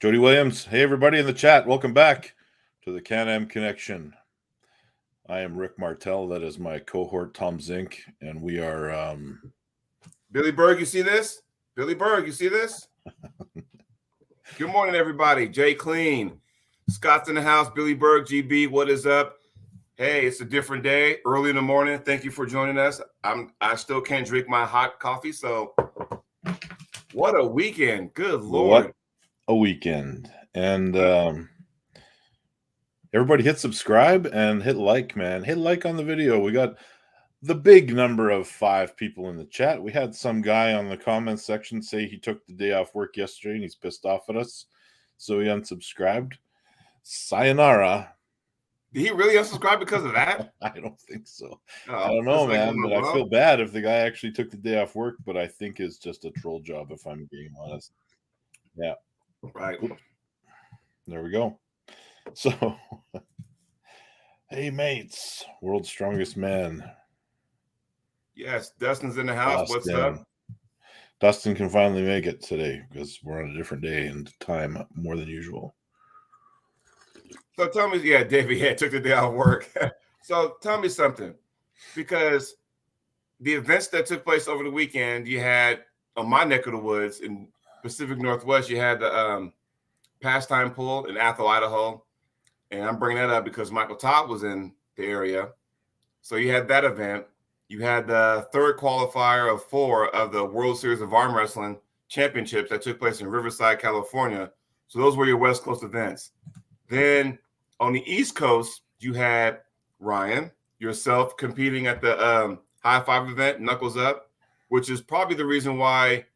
Jody Williams. Hey, everybody in the chat. Welcome back to the Can-Am Connection. I am Rick Martell. That is my cohort, Tom Zink. And we are... Billy Berg, you see this? Billy Berg, you see this? Good morning, everybody. Jay Clean. Scott's in the house. Billy Berg, GB, what is up? Hey, it's a different day, early in the morning. Thank you for joining us. I still can't drink my hot coffee, so what a weekend. Good Lord. What a weekend. And everybody hit subscribe and hit like, man. Hit like on the video. We got the big number of 5 people in the chat. We had some guy on the comments section say he took the day off work yesterday and he's pissed off at us, so he unsubscribed. Sayonara. Did he really unsubscribe because of that? I don't think so. I don't know, man, but I feel bad if the guy actually took the day off work, but I think it's just a troll job, if I'm being honest. Yeah. Right. Oops. There we go. So, hey, mates. World's strongest man. Yes, Dustin's in the house. What's up? Dustin can finally make it today because we're on a different day and time more than usual. So tell me, yeah, David, took the day off work. So tell me something, because the events that took place over the weekend, you had on my neck of the woods in Pacific Northwest, you had the pastime pool in Athol, Idaho. And I'm bringing that up because Michael Todd was in the area. So you had that event. You had the third qualifier of 4 of the World Series of Arm Wrestling Championships that took place in Riverside, California. So those were your West Coast events. Then on the East Coast, you had Ryan, yourself, competing at the High Five event, Knuckles Up, which is probably the reason why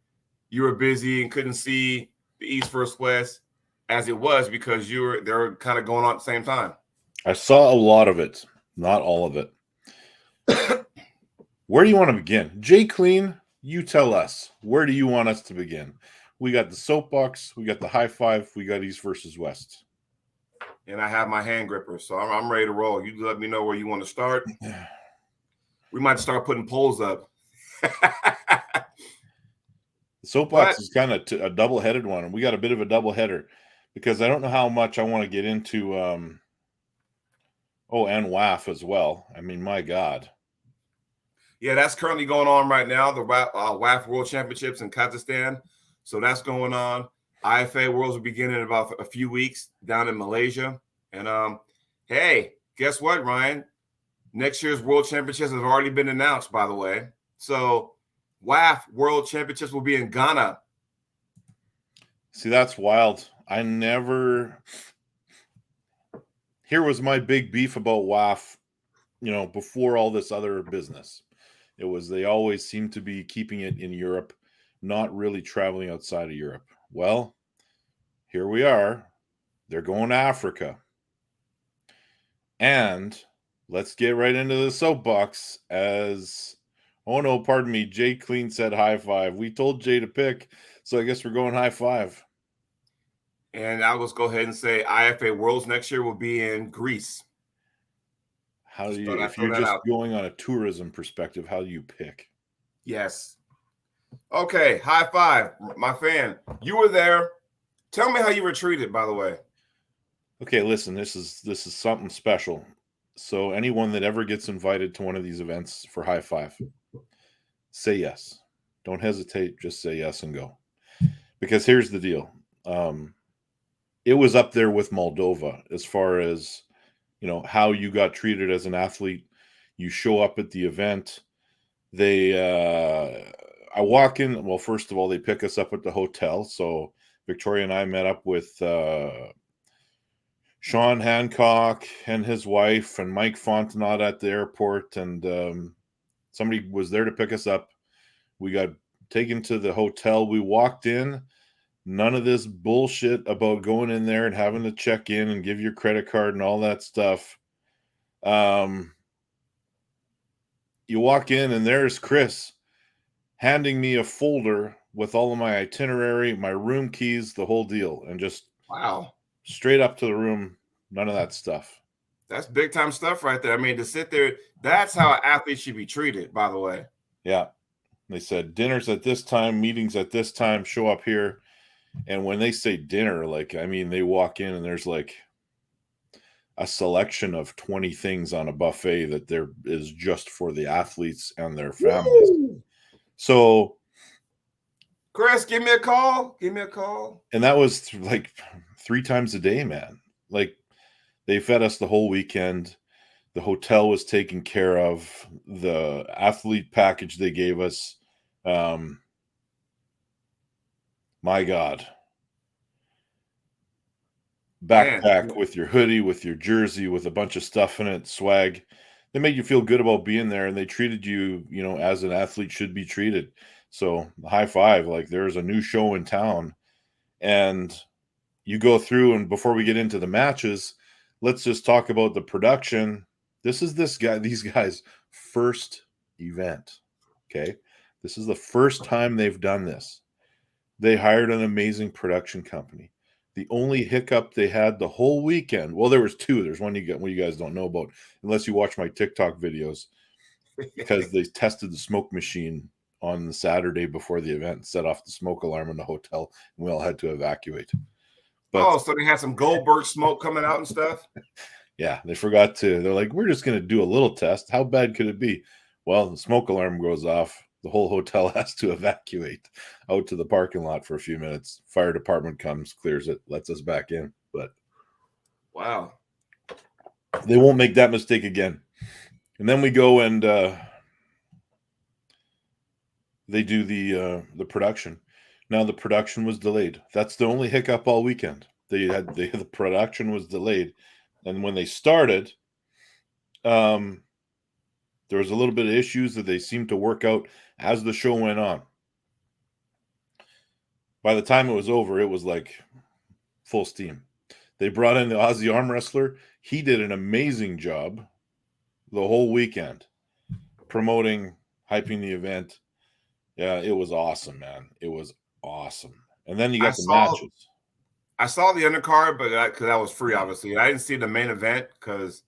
you were busy and couldn't see the East versus West as it was, because they were kind of going on at the same time. I saw a lot of it, not all of it. Where do you want to begin? Jay Clean, you tell us. Where do you want us to begin? We got the soapbox, we got the high five, we got East versus West. And I have my hand gripper, so I'm ready to roll. You let me know where you want to start. We might start putting polls up. The soapbox is kind of a double-headed one, and we got a bit of a double-header because I don't know how much I want to get into and WAF as well. I mean, my God. Yeah, that's currently going on right now, the WAF World Championships in Kazakhstan. So that's going on. IFA Worlds will begin in about a few weeks down in Malaysia. And hey, guess what, Ryan? Next year's World Championships have already been announced, by the way. So WAF World Championships will be in Ghana. See, that's wild. Here was my big beef about WAF, before all this other business. It was they always seem to be keeping it in Europe, not really traveling outside of Europe. Well, here we are. They're going to Africa. And let's get right into the soapbox as, oh no, pardon me, Jay Clean said high five. We told Jay to pick, so I guess we're going high five. And I'll just go ahead and say IFA Worlds next year will be in Greece. If you're just going on a tourism perspective, how do you pick? Yes. Okay, high five, my fan. You were there. Tell me how you were treated, by the way. Okay, listen, this is something special. So anyone that ever gets invited to one of these events for high five, say yes. Don't hesitate, just say yes and go. Because here's the deal. It was up there with Moldova as far as, how you got treated as an athlete. You show up at the event. I walk in. Well, first of all, they pick us up at the hotel. So Victoria and I met up with Sean Hancock and his wife and Mike Fontenot at the airport. And somebody was there to pick us up. We got taken to the hotel. We walked in. None of this bullshit about going in there and having to check in and give your credit card and all that stuff. You walk in and there's Chris handing me a folder with all of my itinerary, my room keys, the whole deal, and just straight up to the room. None of that stuff. That's big time stuff right there. I mean, to sit there, that's how an athlete should be treated, by the way. Yeah. They said dinners at this time, meetings at this time, show up here. And when they say dinner, like, I mean, they walk in and there's like a selection of 20 things on a buffet that there is just for the athletes and their families. Woo! So, Chris, give me a call. Give me a call. and that was like 3 times a day, man. Like, they fed us the whole weekend. The hotel was taken care of. The athlete package they gave us, my God. Man, Backpack with your hoodie, with your jersey, with a bunch of stuff in it, swag. They made you feel good about being there, and they treated you, you know, as an athlete should be treated. So, high five. Like, there's a new show in town, and you go through, and before we get into the matches, let's just talk about the production. This is these guys' first event. Okay. This is the first time they've done this. They hired an amazing production company. The only hiccup they had the whole weekend, well, there was two. There's one you guys don't know about, unless you watch my TikTok videos, because they tested the smoke machine on the Saturday before the event, set off the smoke alarm in the hotel, and we all had to evacuate. But so they had some Goldberg smoke coming out and stuff. yeah, they forgot to. They're like, we're just going to do a little test. How bad could it be? Well, the smoke alarm goes off. The whole hotel has to evacuate out to the parking lot for a few minutes. Fire department comes, clears it, lets us back in. But wow, they won't make that mistake again. And then we go and they do the production. Now the production was delayed. That's the only hiccup all weekend. The production was delayed, and when they started, there was a little bit of issues that they seemed to work out as the show went on. By the time it was over, it was like full steam. They brought in the Aussie arm wrestler. He did an amazing job the whole weekend, promoting, hyping the event. Yeah, it was awesome, man. It was awesome. And then you got the matches. I saw the undercard, but because that was free, obviously. I didn't see the main event because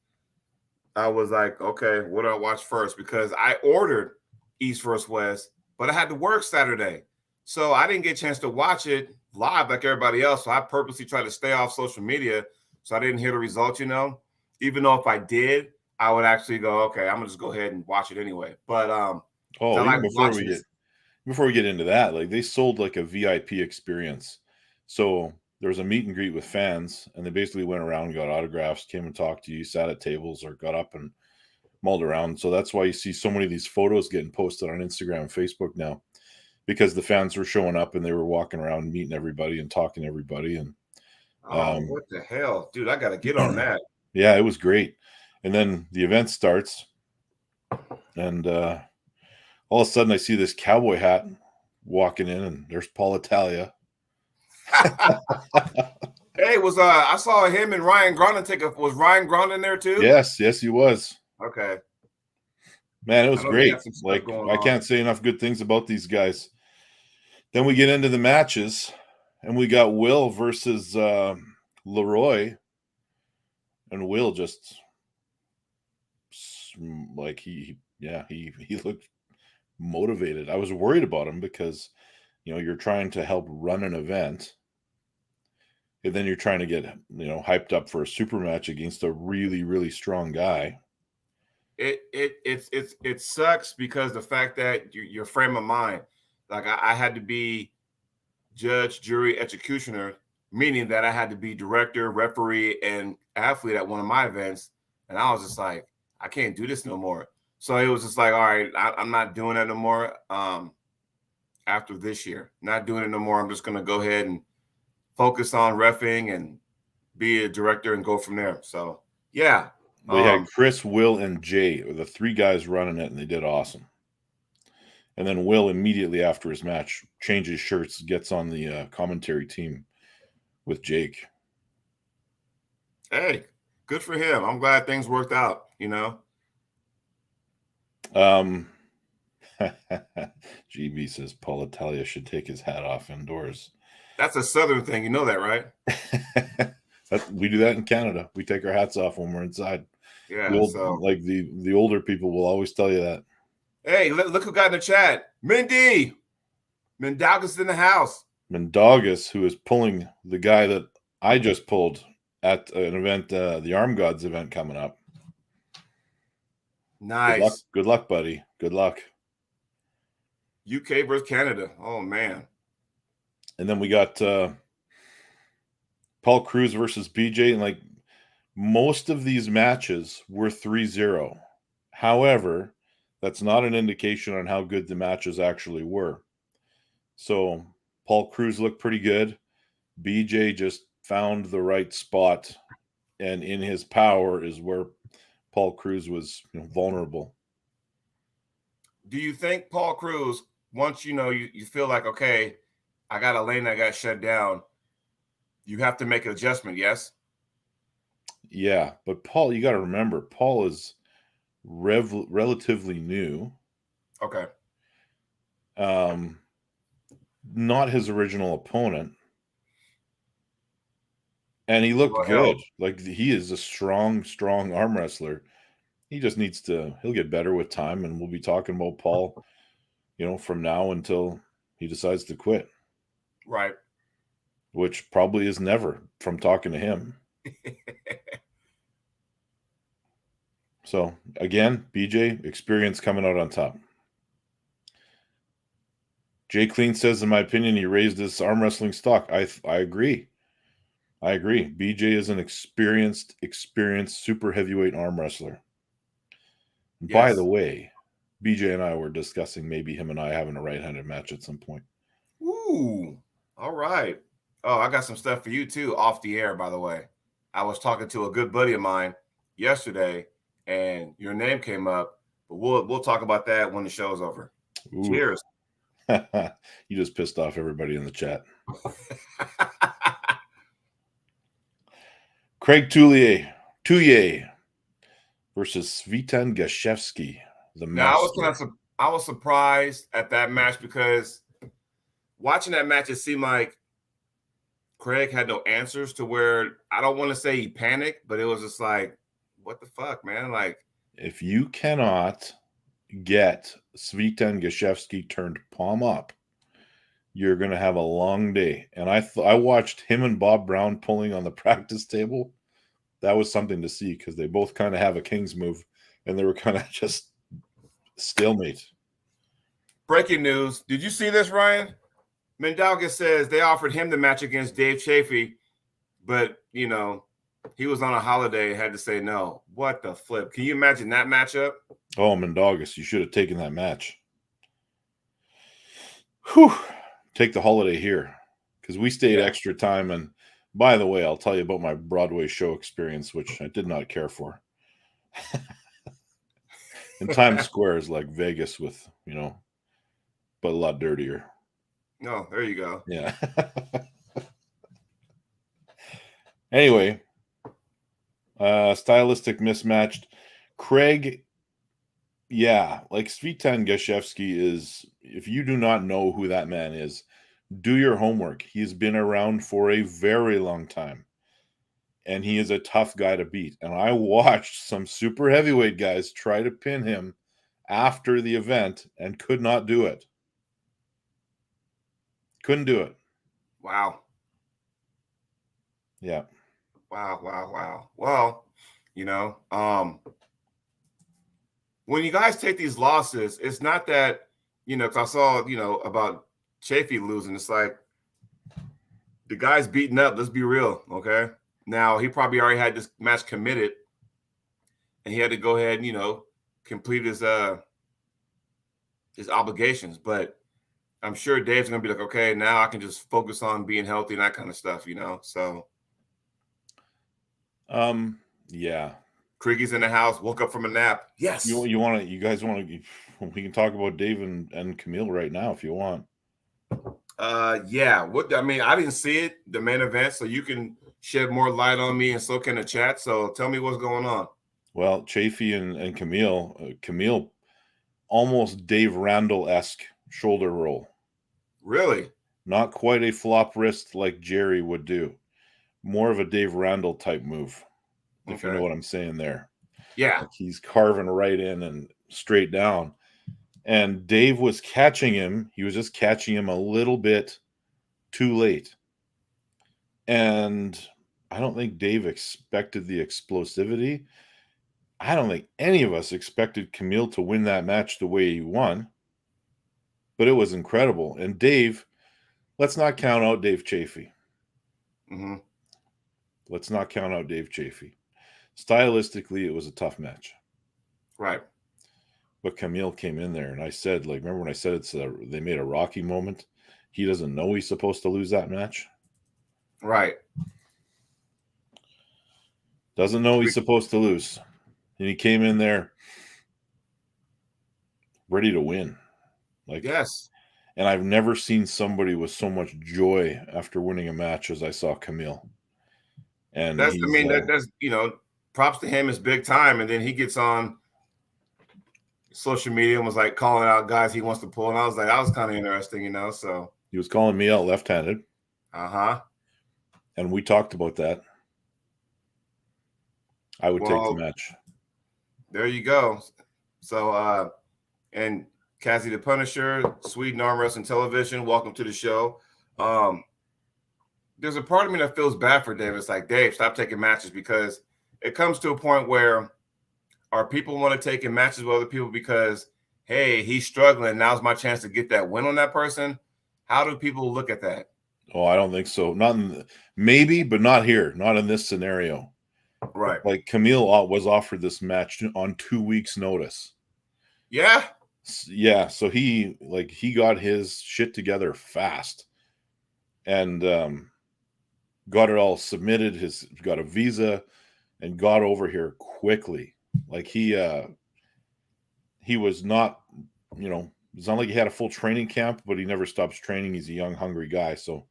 I was like, okay, what do I watch first? Because I ordered East vs. West, but I had to work Saturday. So I didn't get a chance to watch it live like everybody else. So I purposely tried to stay off social media so I didn't hear the results, you know. Even though if I did, I would actually go, okay, I'm gonna just go ahead and watch it anyway. But even before we get into that, like, they sold like a VIP experience. So there was a meet and greet with fans, and they basically went around, got autographs, came and talked to you, sat at tables, or got up and mulled around. So that's why you see so many of these photos getting posted on Instagram and Facebook now, because the fans were showing up and they were walking around meeting everybody and talking to everybody. And what the hell, dude, I gotta get on that. Yeah, it was great. And then the event starts, and all of a sudden I see this cowboy hat walking in, and there's Paul Italia. Hey, I saw him and Ryan Grondin was Ryan Grondin there too? Yes, he was. Okay. Man, it was great. Like, I can't say enough good things about these guys. Then we get into the matches, and we got Will versus Leroy, and Will just like he looked motivated. I was worried about him because, you know, you're trying to help run an event, and then you're trying to get, you know, hyped up for a super match against a really, really strong guy. It sucks because the fact that your frame of mind, like I had to be judge, jury, executioner, meaning that I had to be director, referee, and athlete at one of my events, and I was just like, I can't do this no more. So it was just like, all right, I'm not doing that no more. After this year, not doing it no more. I'm just gonna go ahead and focus on reffing and be a director and go from there. So yeah. They had Chris, Will, and Jay, the three guys running it, and they did awesome. And then Will, immediately after his match, changes shirts, gets on the commentary team with Jake. Hey, good for him. I'm glad things worked out, you know. GB says Paul Italia should take his hat off indoors. That's a Southern thing. You know that, right? We do that in Canada. We take our hats off when we're inside. Yeah. Like the older people will always tell you that. Hey, look who got in the chat. Mindy. Mindaugas in the house. Mendogas, who is pulling the guy that I just pulled at an event, the Arm Gods event coming up. Nice. Good luck, buddy. Good luck. UK versus Canada. Oh, man. And then we got Paul Cruz versus BJ. And like most of these matches were 3-0. However, that's not an indication on how good the matches actually were. So Paul Cruz looked pretty good. BJ just found the right spot, and in his power is where Paul Cruz was vulnerable. Do you think Paul Cruz, once you feel like, okay, I got a lane that got shut down, you have to make an adjustment, yes? Yeah, but Paul, you got to remember, Paul is relatively new. Okay. Not his original opponent. And he looked good. Like he is a strong arm wrestler. He just needs to, he'll get better with time, and we'll be talking about Paul, from now until he decides to quit. Right. Which probably is never from talking to him. So again, BJ, experience coming out on top. Jay Clean says, in my opinion, he raised his arm wrestling stock. I agree. I agree. BJ is an experienced super heavyweight arm wrestler. Yes. By the way, BJ and I were discussing maybe him and I having a right-handed match at some point. Ooh, all right. Oh, I got some stuff for you too off the air, by the way. I was talking to a good buddy of mine yesterday, and your name came up, but we'll talk about that when the show's over. Ooh. Cheers. You just pissed off everybody in the chat. Craig Touye versus Svitan Gashevsky, the master. Now, I was surprised at that match because watching that match, it seemed like Craig had no answers to where, I don't want to say he panicked, but it was just like, what the fuck, man? Like, if you cannot get Svitan Gashevsky turned palm up, you're going to have a long day. And I watched him and Bob Brown pulling on the practice table. That was something to see because they both kind of have a king's move, and they were kind of just stalemate. Breaking news. Did you see this, Ryan? Mendoga says they offered him the match against Dave Chafee, but, he was on a holiday and had to say no. What the flip? Can you imagine that matchup? Oh, Mendogas, you should have taken that match. Whew. Take the holiday here because we stayed extra time. And by the way, I'll tell you about my Broadway show experience, which I did not care for. And Times Square is like Vegas with, but a lot dirtier. No, there you go. Yeah. Anyway, stylistic mismatched. Craig, like Svitan Gashevsky is, if you do not know who that man is, do your homework. He's been around for a very long time, and he is a tough guy to beat. And I watched some super heavyweight guys try to pin him after the event and could not do it. Couldn't do it. Wow. Yeah. Wow. Well, when you guys take these losses, it's not that, because I saw, about Chafee losing. It's like the guy's beaten up. Let's be real, okay? Now, he probably already had this match committed, and he had to go ahead and, complete his obligations. But I'm sure Dave's going to be like, okay, now I can just focus on being healthy and that kind of stuff, so. Yeah. Craigy's in the house, woke up from a nap. Yes. You guys want to, we can talk about Dave and Camille right now if you want. Yeah. I didn't see it, the main event, so you can shed more light on me and so can the chat. So tell me what's going on. Well, Chafee and Camille almost Dave Randall-esque shoulder roll. Really? Not quite a flop wrist like Jerry would do. More of a Dave Randall type move, if you know what I'm saying there. Yeah. Like he's carving right in and straight down. And Dave was catching him. He was just catching him a little bit too late. And I don't think Dave expected the explosivity. I don't think any of us expected Camille to win that match the way he won. But it was incredible. And Dave, let's not count out Dave Chafee. Mm-hmm. Let's not count out Dave Chafee. Stylistically, it was a tough match. Right. But Camille came in there, and I said, like, remember when I said they made a Rocky moment? He doesn't know he's supposed to lose that match. Right. Doesn't know he's supposed to lose. And he came in there ready to win. Like, yes. And I've never seen somebody with so much joy after winning a match as I saw Camille. And that's props to him. Is big time. And then he gets on social media and was like calling out guys he wants to pull. And I was like, that was kind of interesting, so. He was calling me out left-handed. Uh-huh. And we talked about that. I would take the match. There you go. So, and Cassie the Punisher, Sweden Armwrestling Television, welcome to the show. There's a part of me that feels bad for Dave. It's like, Dave, stop taking matches, because it comes to a point where our people want to take in matches with other people because, hey, he's struggling. Now's my chance to get that win on that person. How do people look at that? Oh, I don't think so. Maybe, but not here. Not in this scenario. Right. Like Camille was offered this match on 2 weeks' notice. Yeah. Yeah. So he got his shit together fast, and got it all submitted. Got a visa, and got over here quickly. Like he was not, it's not like he had a full training camp, but he never stops training. He's a young, hungry guy. So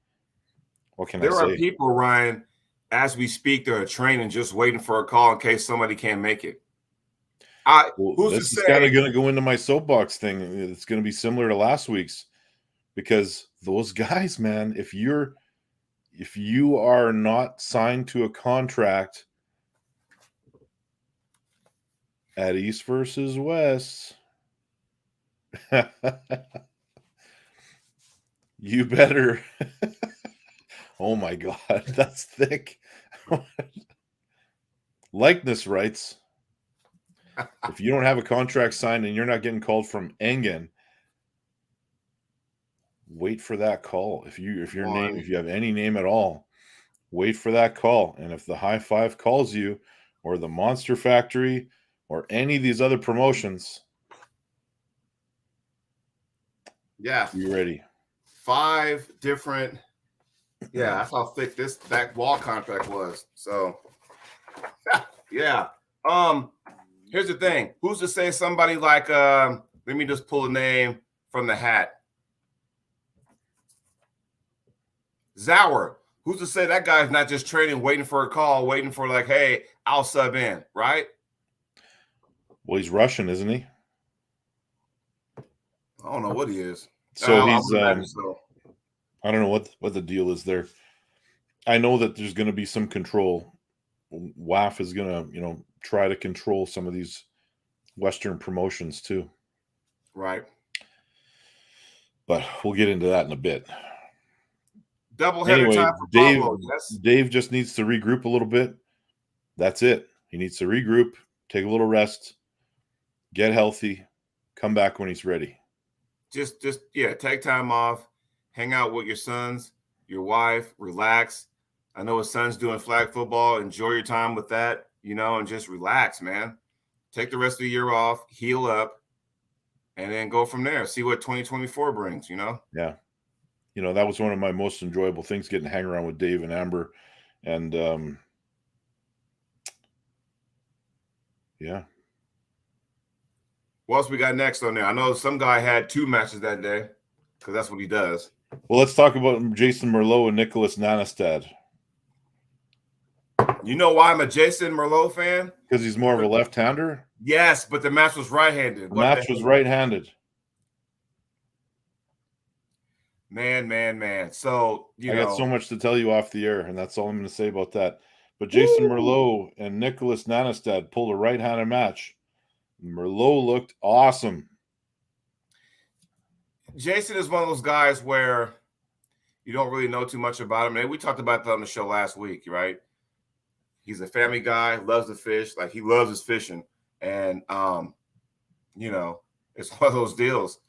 what can I say? There are people, Ryan, as we speak, they're training, just waiting for a call in case somebody can't make it. This is kind of going to go into my soapbox thing. It's going to be similar to last week's, because those guys, man, if you are not signed to a contract at East versus West, you better. Oh my God, that's thick. Likeness rights. If you don't have a contract signed and you're not getting called from Engen, wait for that call. If you have any name at all, wait for that call. And if the High Five calls you, or the Monster Factory, or any of these other promotions, be ready. 5 different. Yeah, that's how thick this back wall contract was. So, yeah. Here's the thing. Who's to say somebody like let me just pull a name from the hat. Zauer. Who's to say that guy's not just training, waiting for a call, waiting for like, hey, I'll sub in, right? Well, he's Russian, isn't he? I don't know what he is. So he's I don't know what the deal is there. I know that there's going to be some control. WAF is going to, try to control some of these Western promotions too. Right. But we'll get into that in a bit. Doubleheader time for Pablo. Yes. Dave just needs to regroup a little bit. That's it. He needs to regroup, take a little rest, get healthy, come back when he's ready. Just take time off, hang out with your sons, your wife, relax. I know his son's doing flag football. Enjoy your time with that, and just relax, man. Take the rest of the year off, heal up, and then go from there. See what 2024 brings, Yeah. That was one of my most enjoyable things, getting to hang around with Dave and Amber. And yeah. What else we got next on there? I know some guy had 2 matches that day, because that's what he does. Well, let's talk about Jason Merlot and Nicholas Nanestad. You know why I'm a Jason Merlot fan? Because he's more of a left-hander? Yes, but the match was right-handed. The match was right-handed. Man. So, I got so much to tell you off the air, and that's all I'm going to say about that. But Jason Merlot and Nicholas Nanestad pulled a right-handed match. Merlot looked awesome. Jason is one of those guys where You don't really know too much about him. And we talked about that on the show last week, right? He's a family guy, loves to fish, like he loves his fishing. And you know, it's one of those deals.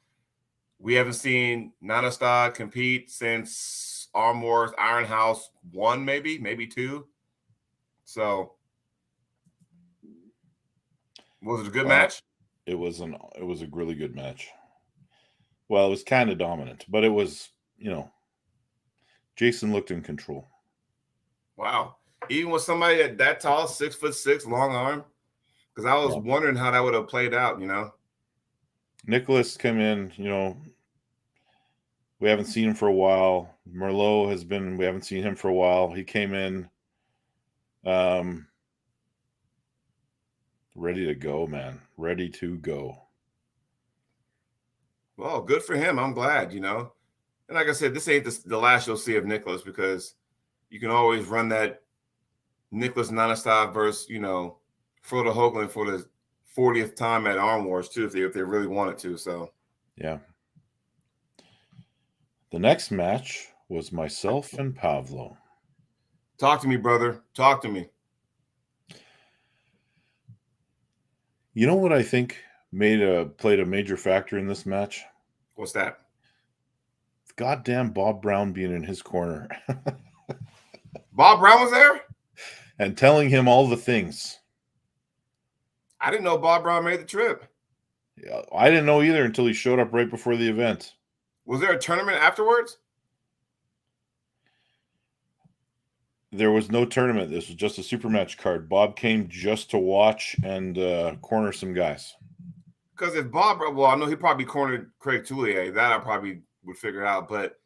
We haven't seen Nanastad compete since Armwars Iron House 1, maybe 2. So was it a good match? It was a really good match. Well, it was kind of dominant, but it was, Jason looked in control. Wow. Even with somebody that tall, 6'6", long arm. Because I was wondering how that would have played out, Nicholas came in, we haven't seen him for a while. Merlot we haven't seen him for a while. He came in ready to go, man. Ready to go. Well, good for him. I'm glad, And like I said, this ain't the last you'll see of Nicholas, because you can always run that Nicholas Nanastad versus, Frodo Hoagland for the 40th time at Arm Wars too, if they really wanted to. So yeah. The next match was myself and Pavlo. Talk to me, brother. Talk to me. You know what I think played a major factor in this match? What's that? Goddamn Bob Brown being in his corner. Bob Brown was there? And telling him all the things. I didn't know Bob Brown made the trip. Yeah, I didn't know either until he showed up right before the event. Was there a tournament afterwards? There was no tournament. This was just a super match card. Bob came just to watch and corner some guys. Because if Bob, well, I know he probably cornered Craig Toulier. That I probably would figure out. But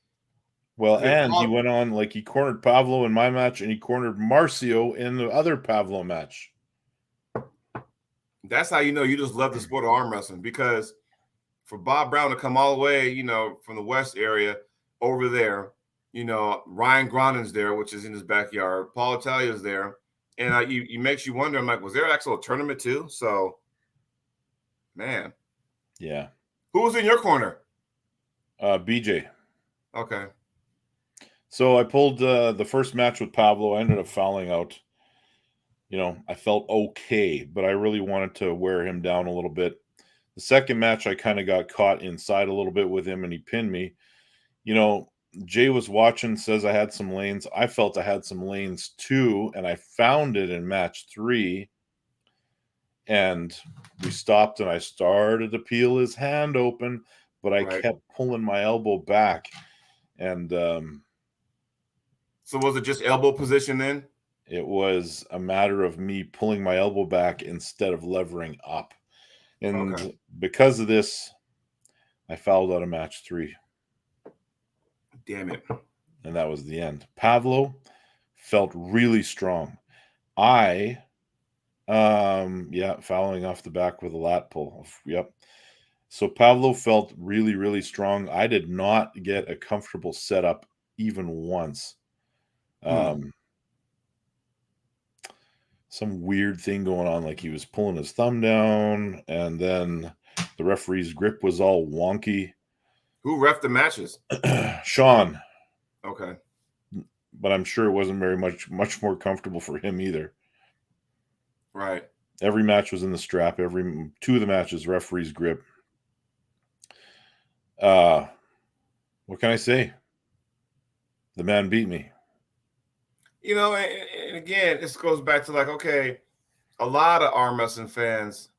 he went on, like, he cornered Pavlo in my match, and he cornered Marcio in the other Pavlo match. That's how you just love the sport of arm wrestling, because for Bob Brown to come all the way, from the West area over there, Ryan Grondin's there, which is in his backyard. Paul Italia's there. And you makes you wonder, I'm like, was there actually a tournament too? So, man. Yeah. Who was in your corner? BJ. Okay. So I pulled the first match with Pavlo. I ended up fouling out. I felt okay, but I really wanted to wear him down a little bit. The second match, I kind of got caught inside a little bit with him, and he pinned me. Jay was watching, says I had some lanes. I felt I had some lanes too, and I found it in match 3. And we stopped, and I started to peel his hand open, but I kept pulling my elbow back. And so was it just elbow position then? It was a matter of me pulling my elbow back instead of levering up. And because of this, I fouled out of match 3. Damn it. And that was the end. Pavlo felt really strong. Fouling off the back with a lat pull. Yep. So Pavlo felt really, really strong. I did not get a comfortable setup even once. Some weird thing going on, like he was pulling his thumb down, and then the referee's grip was all wonky. Who reffed the matches? Sean. Okay. But I'm sure it wasn't very much more comfortable for him either. Right. Every match was in the strap. 2 of the matches, referee's grip. What can I say? The man beat me. And again, this goes back to, like, okay, a lot of arm wrestling fans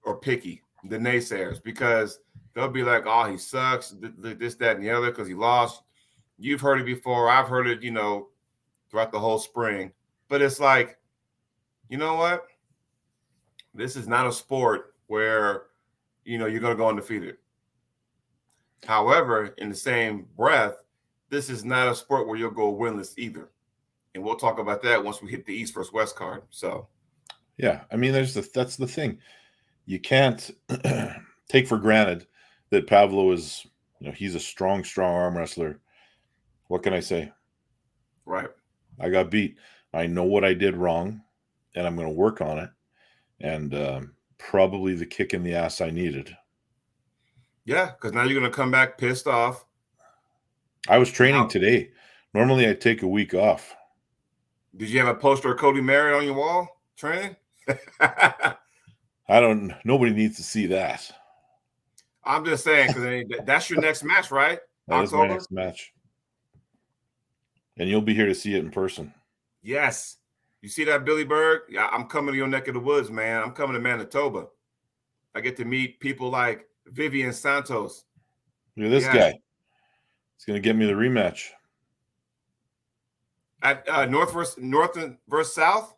are picky, the naysayers, because they'll be like, oh, he sucks, this, that, and the other, because he lost. You've heard it before. I've heard it, throughout the whole spring. But it's like, you know what? This is not a sport where, you're going to go undefeated. However, in the same breath, this is not a sport where you'll go winless either. And we'll talk about that once we hit the East versus West card. So, yeah, I mean, that's the thing. You can't take for granted that Pavlo is, he's a strong arm wrestler. What can I say? Right. I got beat. I know what I did wrong, and I'm going to work on it. And probably the kick in the ass I needed. Yeah, because now you're going to come back pissed off, I was training today. Normally, I take a week off. Did you have a poster of Cody Merritt on your wall training? Nobody needs to see that. I'm just saying, because that's your next match, right? That is my October? next match. And you'll be here to see it in person. Yes. You see that, Billy Berg? Yeah, I'm coming to your neck of the woods, man. I'm coming to Manitoba. I get to meet people like Vivian Santos. Look at this guy. He's going to get me the rematch. At North versus South?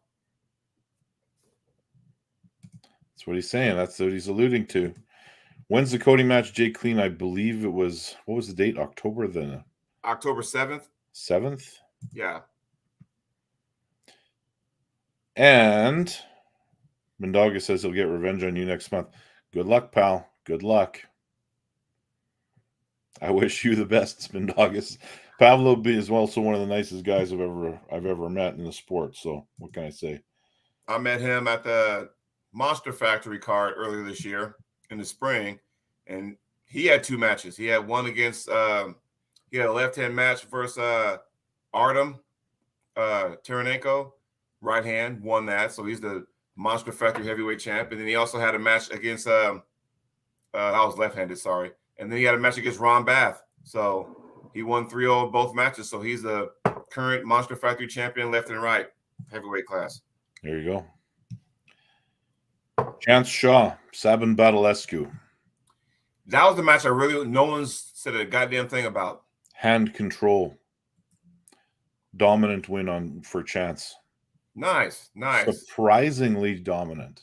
That's what he's saying. That's what he's alluding to. When's the Cody match, Jay Clean? I believe it was, what was the date? October 7th. 7th? Yeah. And Mendoga says he'll get revenge on you next month. Good luck, pal. Good luck. I wish you the best, Mendogas. Pavlo is also one of the nicest guys I've ever met in the sport. So what can I say? I met him at the Monster Factory card earlier this year in the spring, and he had 2 matches. He had one against he had a left-hand match versus Artem Taranenko, right hand, won that. So he's the Monster Factory heavyweight champ. And then he also had a match against I was left-handed, sorry. And then he had a match against Ron Bath. So he won 3-0 both matches. So he's the current Monster Factory champion, left and right heavyweight class. There you go. Chance Shaw, Sabin Badalescu. That was the match no one's said a goddamn thing about. Hand control. Dominant win for Chance. Nice. Surprisingly dominant.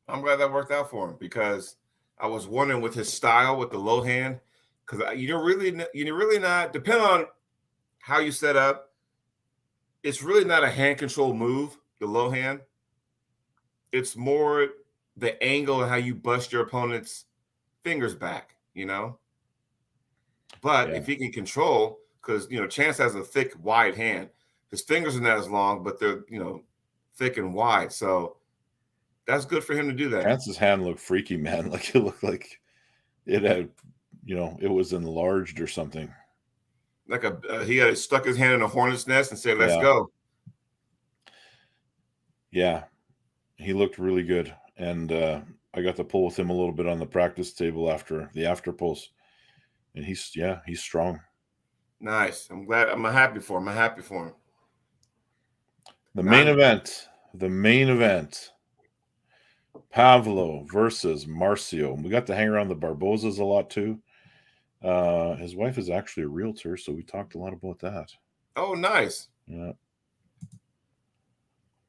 I'm glad that worked out for him, because I was wondering with his style with the low hand, because you're really not, depending on how you set up, it's really not a hand control move, the low hand. It's more the angle and how you bust your opponent's fingers back, But if he can control, because Chance has a thick, wide hand. His fingers are not as long, but they're thick and wide. So that's good for him to do that. Chance's hand looked freaky, man. Like it looked like it had, it was enlarged or something. Like he had stuck his hand in a hornet's nest and said, "Let's go." Yeah, he looked really good, and I got to pull with him a little bit on the practice table after the after pulse, and he's strong. Nice. I'm glad. I'm happy for him. The main event. Pavlo versus Marcio. We got to hang around the Barbosas a lot too. His wife is actually a realtor, so we talked a lot about that. Oh, nice. Yeah.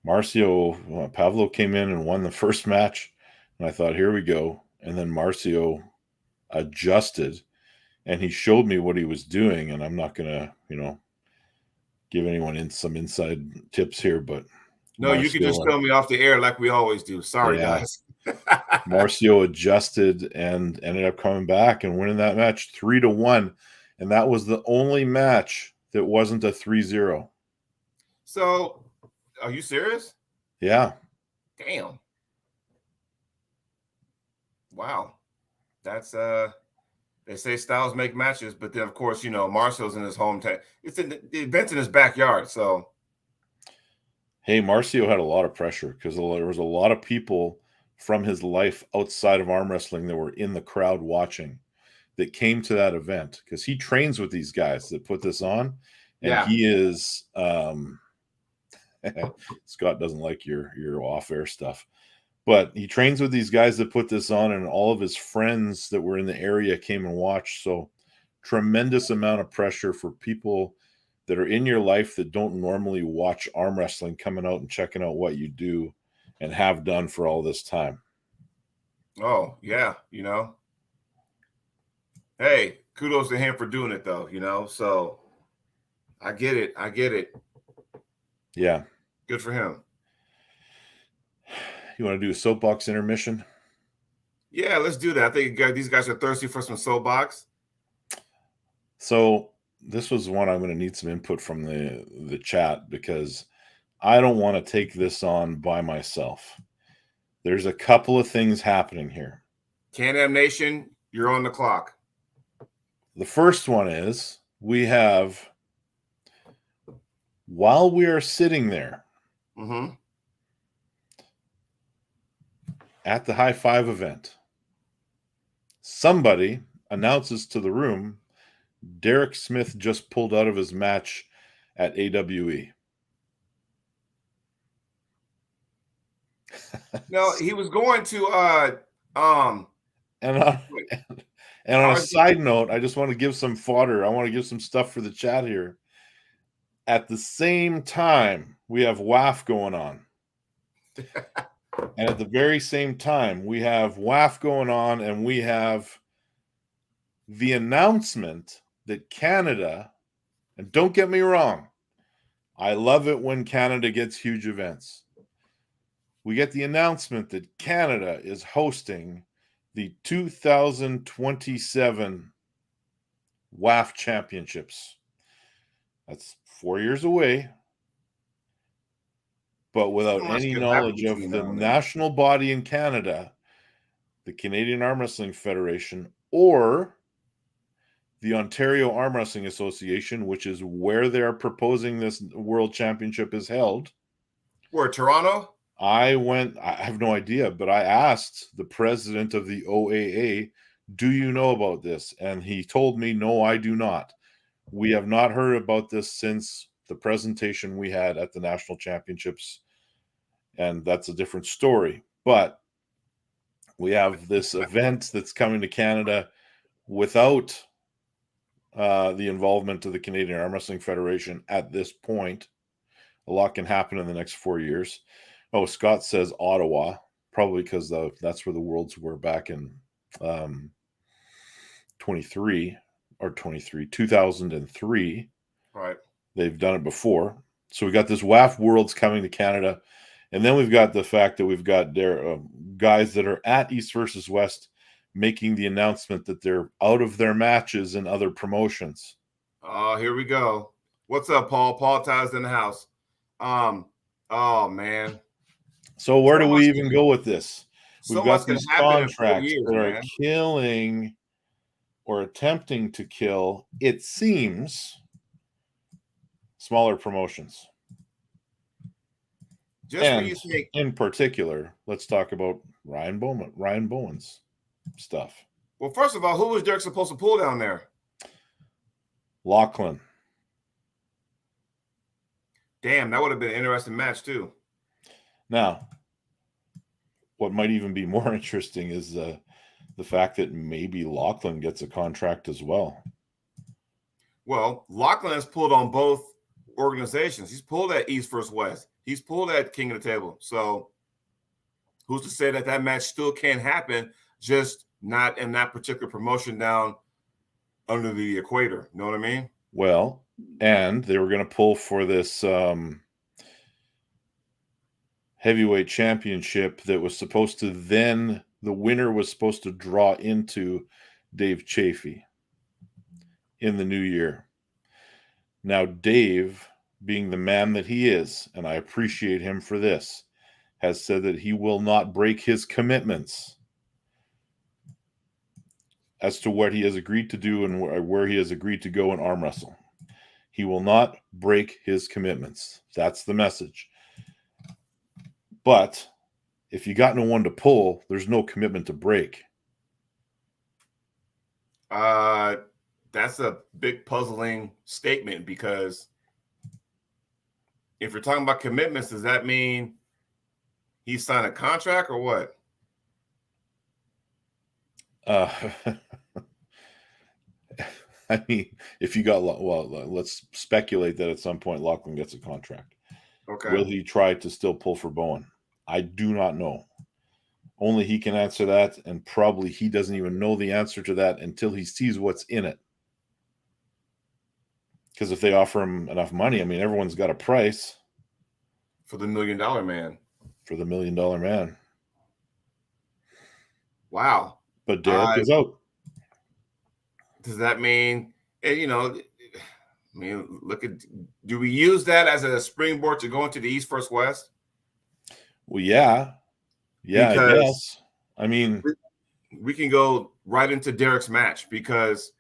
Pavlo came in and won the first match, and I thought, here we go. And then Marcio adjusted, and he showed me what he was doing. And I'm not gonna, give anyone some inside tips here, but no, you can just tell me off the air like we always do. Sorry, guys. Marcio adjusted and ended up coming back and winning that match 3-1. And that was the only match that wasn't a 3-0. So, are you serious? Yeah. Damn. Wow. That's they say styles make matches, but then of course, Marcio's in his hometown. It's the event's in his backyard, so. Hey, Marcio had a lot of pressure because there was a lot of people from his life outside of arm wrestling that were in the crowd watching that came to that event, because he trains with these guys that put this on, and he is Scott doesn't like your off-air stuff, but he trains with these guys that put this on, and all of his friends that were in the area came and watched. So tremendous amount of pressure for people that are in your life that don't normally watch arm wrestling coming out and checking out what you do and have done for all this time. Oh, yeah, Hey, kudos to him for doing it though, So I get it. Yeah. Good for him. You want to do a soapbox intermission? Yeah, let's do that. I think these guys are thirsty for some soapbox. So this was one I'm going to need some input from the chat, because I don't want to take this on by myself. There's a couple of things happening here. Can-Am Nation, you're on the clock. The first one is we have, while we are sitting there at the High Five event, somebody announces to the room, Derek Smith just pulled out of his match at AWE. No, he was going to and on a side note, I just want to give some fodder. I want to give some stuff for the chat here. At the same time, we have WAF going on. And at the very same time, we have WAF going on, and we have the announcement that Canada, and don't get me wrong, I love it when Canada gets huge events. We get the announcement that Canada is hosting the 2027 WAF Championships. That's 4 years away. But without any knowledge of the national body in Canada, the Canadian Arm Wrestling Federation, or the Ontario Arm Wrestling Association, which is where they're proposing this World Championship is held. Where, Toronto? I have no idea, but I asked the president of the OAA, do you know about this? And he told me, no, I do not. We have not heard about this since the presentation we had at the National Championships, and that's a different story. But we have this event that's coming to Canada without the involvement of the Canadian Arm Wrestling Federation at this point. A lot can happen in the next 4 years. Oh, Scott says Ottawa, probably because that's where the Worlds were back in 2003. Right. They've done it before. So we got this WAF Worlds coming to Canada. And then we've got the fact that we've got guys that are at East versus West making the announcement that they're out of their matches and other promotions. Oh, here we go. What's up, Paul? Paul Ty's in the house. Oh, man. So where do we even go with this? We've got these contracts that are man. killing or attempting to kill, it seems, smaller promotions. In particular, let's talk about Ryan Bowen's stuff. Well, first of all, who was Derek supposed to pull down there? Lachlan. Damn, that would have been an interesting match too. Now, what might even be more interesting is the fact that maybe Lachlan gets a contract as well. Well, Lachlan has pulled on both organizations. He's pulled at East versus West. He's pulled at King of the Table. So who's to say that match still can't happen, just not in that particular promotion down under the equator? You know what I mean? Well, and they were going to pull for this heavyweight championship that was supposed to then, the winner was supposed to draw into Dave Chafee in the new year. Now, Dave, being the man that he is, and I appreciate him for this, has said that he will not break his commitments as to what he has agreed to do and where he has agreed to go and arm wrestle. He will not break his commitments. That's the message. But if you got no one to pull, there's no commitment to break. That's a big puzzling statement, because if you're talking about commitments, does that mean he signed a contract or what? I mean, if you got, well, let's speculate that at some point Lachlan gets a contract. Okay. Will he try to still pull for Bowen? I do not know. Only he can answer that, and probably he doesn't even know the answer to that until he sees what's in it. Because if they offer him enough money, I mean, everyone's got a price. For the $1 million man. For the $1 million man. Wow. But Derek is out. Does that mean, you know, I mean, do we use that as a springboard to go into the East versus West? Well, yeah. Yeah, because I guess. I mean, we can go right into Derek's match, because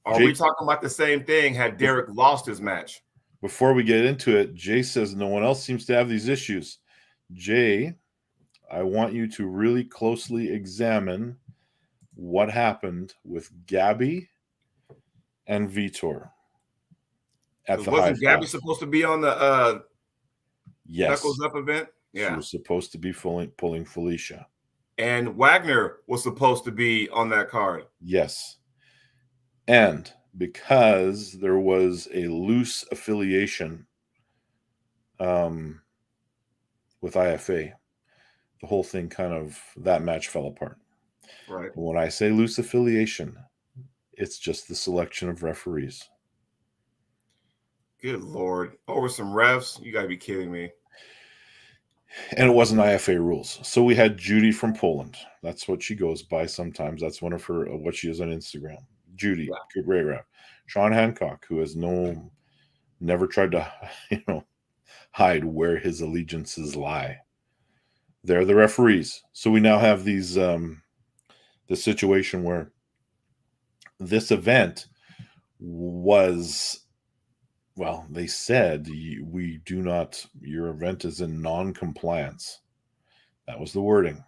Are we talking about the same thing had Derek lost his match? Before we get into it, Jay says no one else seems to have these issues. Jay, I want you to really closely examine what happened with Gabby and Vitor at the wasn't high Gabby five. supposed to be on the Yes. Knuckles Up event? Yeah. She was supposed to be pulling Felicia. And Wagner was supposed to be on that card. Yes. And because there was a loose affiliation with IFA, the whole thing that match fell apart. Right. But when I say loose affiliation, it's just the selection of referees. Good Lord. Over some refs? You got to be kidding me. And it wasn't IFA rules. So we had Judy from Poland. That's what she goes by sometimes. That's one of her, what she is on Instagram. Judy, good great rep. Sean Hancock, who has never tried to, hide where his allegiances lie. They're the referees. So we now have these, the situation where this event was, well, they said your event is in non-compliance. That was the wording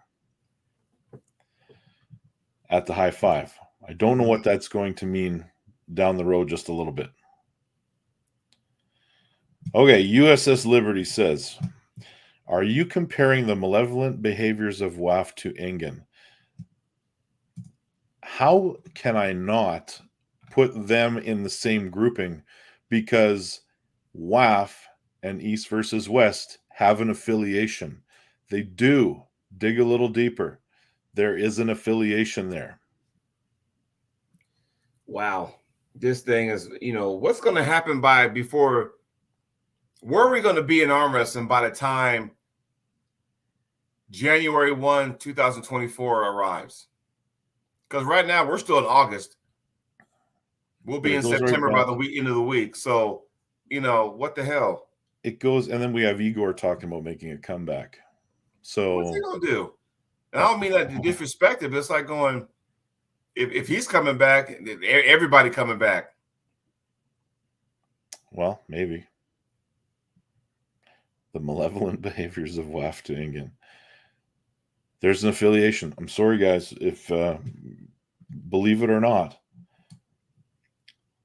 at the high five. I don't know what that's going to mean down the road just a little bit. Okay, USS Liberty says, are you comparing the malevolent behaviors of WAF to Engen? How can I not put them in the same grouping? Because WAF and East versus West have an affiliation. They do. Dig a little deeper. There is an affiliation there. Wow. This thing is, what's going to happen where are we going to be in arm wrestling by the time January 1, 2024 arrives? Because right now we're still in August. We'll be in September by the end of the week. So, what the hell? It goes, and then we have Igor talking about making a comeback. So what's he gonna do? And I don't mean that to disrespect it, but it's like going, if he's coming back, everybody coming back. Well, maybe. The malevolent behaviors of WAF to Engen. There's an affiliation. I'm sorry, guys. If believe it or not,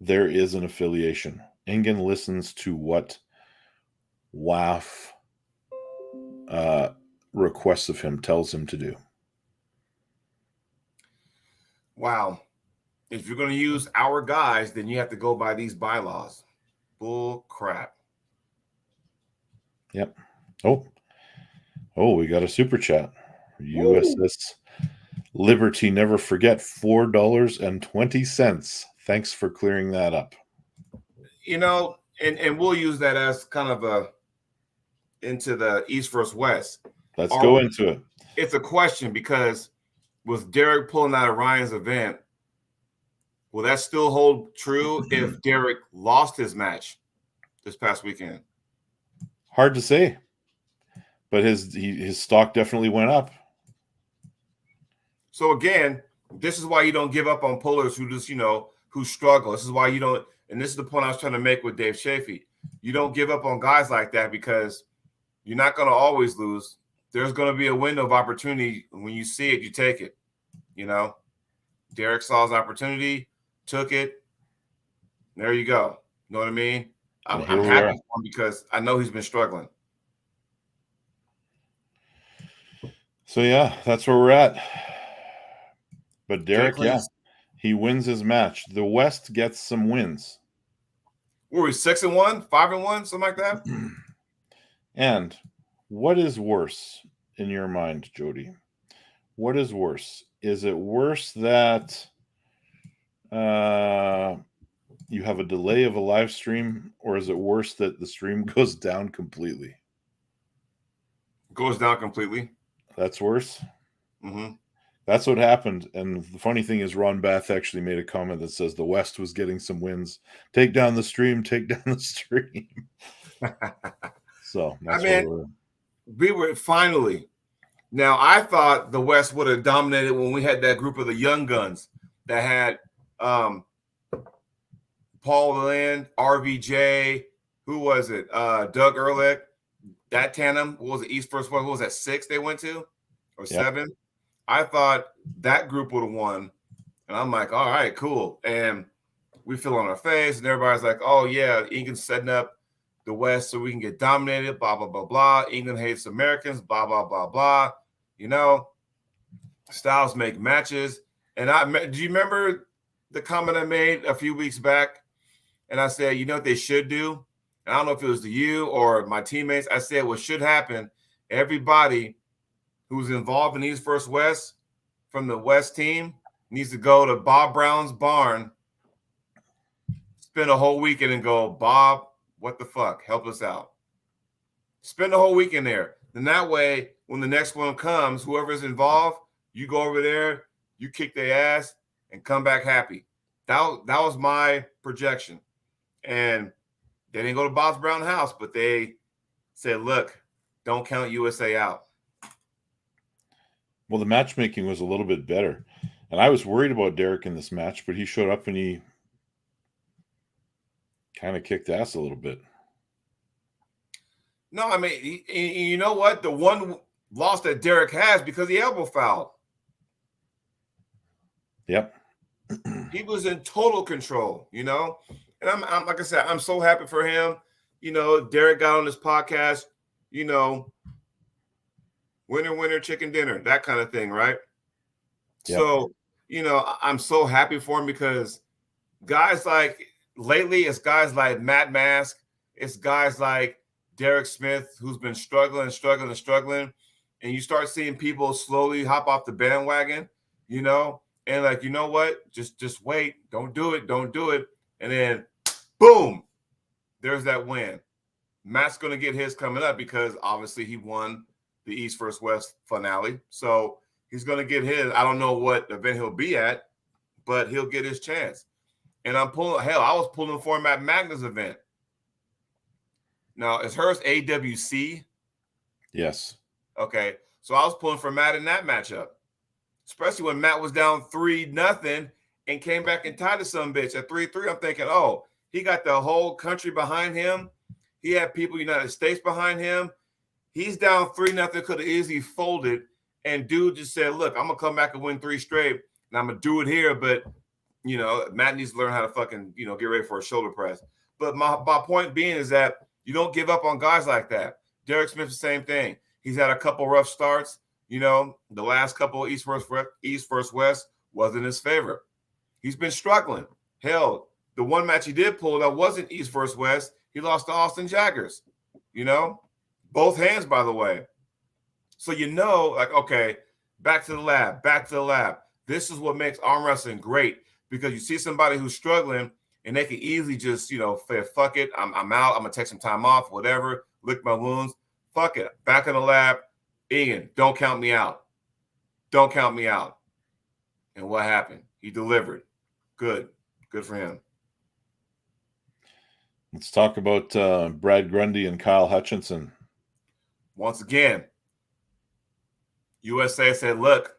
there is an affiliation. Engen listens to what WAF requests of him, tells him to do. Wow. If you're going to use our guys, then you have to go by these bylaws. Bull crap. Yep. Oh, we got a super chat. Woo. USS Liberty, never forget, $4.20. Thanks for clearing that up. And we'll use that as kind of into the East versus West. Let's go into it. It's a question because with Derek pulling out of Ryan's event, will that still hold true if Derek lost his match this past weekend? Hard to say, but his stock definitely went up. So again, this is why you don't give up on pullers who just, who struggle. This is why you don't, and this is the point I was trying to make with Dave Chafee. You don't give up on guys like that because you're not going to always lose. There's going to be a window of opportunity. When you see it, you take it. Derek saw his opportunity, took it. There you go. You know what I mean? I'm happy for him because I know he's been struggling. So, yeah, that's where we're at. But Derek, he wins his match. The West gets some wins. Were we 6-1, 5-1, something like that? And what is worse in your mind, Jody? What is worse? Is it worse that you have a delay of a live stream, or is it worse that the stream goes down completely? Goes down completely. That's worse? Mm-hmm. That's what happened. And the funny thing is Ron Bath actually made a comment that says the West was getting some wins. Take down the stream, take down the stream. So that's we were finally. Now, I thought the West would have dominated when we had that group of the young guns that had Paul Lynn, RVJ, who was it? Doug Ehrlich. That tandem, what was it? East First West, what was that? 6 they went to or 7? I thought that group would have won. And I'm like, all right, cool. And we feel on our face, and everybody's like, oh, yeah, England's setting up the West so we can get dominated, blah, blah, blah, blah. England hates Americans, blah, blah, blah, blah. You know, styles make matches. And do you remember the comment I made a few weeks back? And I said, you know what they should do? And I don't know if it was to you or my teammates. I said what should happen, everybody who's involved in East vs. West from the West team needs to go to Bob Brown's barn, spend a whole weekend and go, Bob, what the fuck? Help us out. Spend the whole weekend there. Then that way, when the next one comes, whoever's involved, you go over there, you kick their ass, and come back happy. That was my projection. And they didn't go to Bob's Brown house, but they said, look, don't count USA out. Well, the matchmaking was a little bit better. And I was worried about Derek in this match, but he showed up and he kind of kicked ass a little bit. No, I mean, you know what? The one loss that Derek has because he elbow fouled. Yep. He was in total control, you know? And I'm like I said, I'm so happy for him. You know, Derek got on this podcast, you know, winner, winner, chicken dinner, that kind of thing, right? Yep. So, you know, I'm so happy for him because guys like lately, it's guys like Matt Mask, it's guys like Derek Smith, who's been struggling. And you start seeing people slowly hop off the bandwagon, you know, and like, you know what? Just wait. Don't do it. And then, boom, there's that win. Matt's going to get his coming up because obviously he won the East vs. West finale. So he's going to get his. I don't know what event he'll be at, but he'll get his chance. And I was pulling for him at Magna's event. Now, is hers AWC? Yes. Okay. So I was pulling for Matt in that matchup, especially when Matt was down 3-0 and came back and tied to some bitch at 3-3. I'm thinking, oh, he got the whole country behind him. He had people, United States behind him. He's down 3-0, could have easily folded. And dude just said, look, I'm going to come back and win 3 straight, and I'm going to do it here. But, you know, Matt needs to learn how to fucking, you know, get ready for a shoulder press. But my point being is that you don't give up on guys like that. Derek Smith, the same thing. He's had a couple rough starts. You know, the last couple East vs. West wasn't his favor. He's been struggling. Hell, the one match he did pull that wasn't East vs. West, he lost to Austin Jaggers. You know, both hands, by the way. So you know, like, okay, back to the lab. This is what makes arm wrestling great because you see somebody who's struggling and they can easily just, you know, say, fuck it, I'm out. I'm going to take some time off, whatever, lick my wounds. Fuck it. Back in the lab, Ian, don't count me out. And what happened? He delivered. Good for him. Let's talk about Brad Grundy and Kyle Hutchinson. Once again, USA said, look,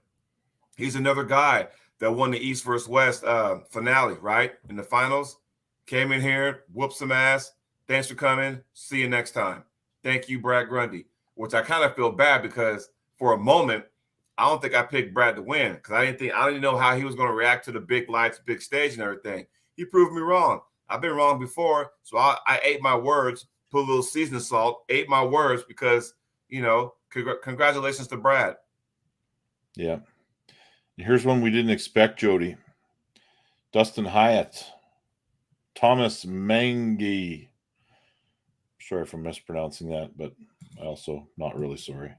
he's another guy that won the East vs. West finale, right? In the finals. Came in here, whooped some ass. Thanks for coming. See you next time. Thank you, Brad Grundy. Which I kind of feel bad because for a moment, I don't think I picked Brad to win because I didn't know how he was going to react to the big lights, big stage and everything. He proved me wrong. I've been wrong before, so I ate my words, put a little seasoning salt, ate my words because, you know, congratulations to Brad. Yeah. And here's one we didn't expect, Jody. Dustin Hyatt. Thomas Mangi. Sorry for mispronouncing that, but I also not really sorry.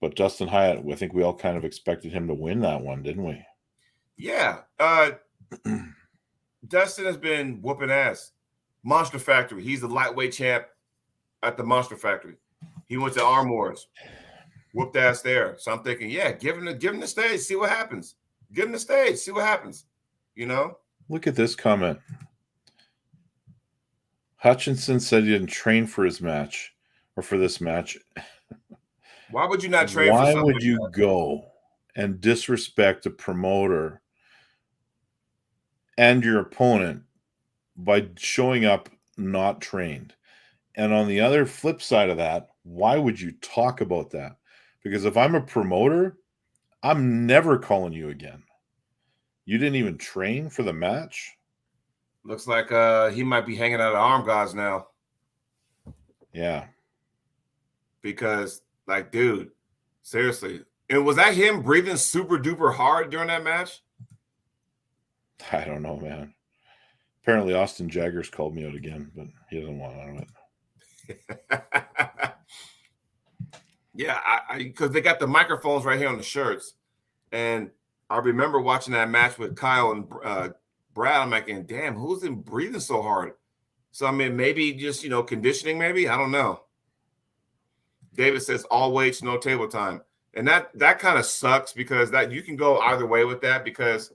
But Dustin Hyatt, I think we all kind of expected him to win that one, didn't we? Yeah. Dustin has been whooping ass. Monster Factory. He's the lightweight champ at the Monster Factory. He went to Arm Wars. Whooped ass there. So I'm thinking, yeah, give him the stage, see what happens. Give him the stage, see what happens. You know? Look at this comment. Hutchinson said he didn't train for his match or for this match. Why would you not train for something? Why would you go and disrespect a promoter and your opponent by showing up not trained. And on the other flip side of that, why would you talk about that? Because if I'm a promoter, I'm never calling you again. You didn't even train for the match? Looks like he might be hanging out of arm guards now. Yeah. Because, like, dude, seriously. And was that him breathing super duper hard during that match? I don't know, man. Apparently Austin Jaggers called me out again, but he doesn't want out of it. Yeah, because they got the microphones right here on the shirts. And I remember watching that match with Kyle and Brad. I'm like, damn, who's been breathing so hard? So, I mean, maybe just, conditioning, maybe. I don't know. David says all weights, no table time. And that kind of sucks because that you can go either way with that, because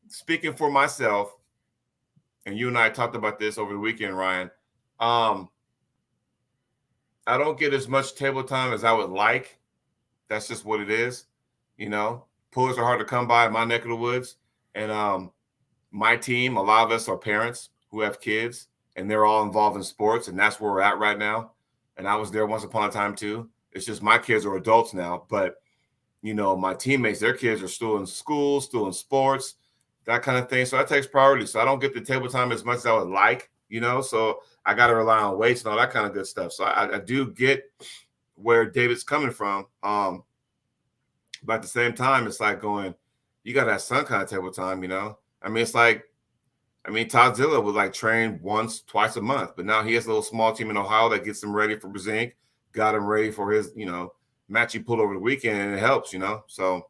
speaking for myself, and you and I talked about this over the weekend, Ryan, I don't get as much table time as I would like. That's just what it is. Pullers are hard to come by in my neck of the woods. And my team, a lot of us are parents who have kids, and they're all involved in sports, and that's where we're at right now. And I was there once upon a time too. It's just my kids are adults now, but my teammates, their kids are still in school, still in sports, that kind of thing. So that takes priority. So I don't get the table time as much as I would like, so I got to rely on weights and all that kind of good stuff. So I do get where David's coming from. But at the same time, it's like going, you got to have some kind of table time, I mean, it's like, Todzilla would like train once, twice a month, but now he has a little small team in Ohio that gets him ready for Brzezinski, got him ready for his, match he pulled over the weekend, and it helps, so.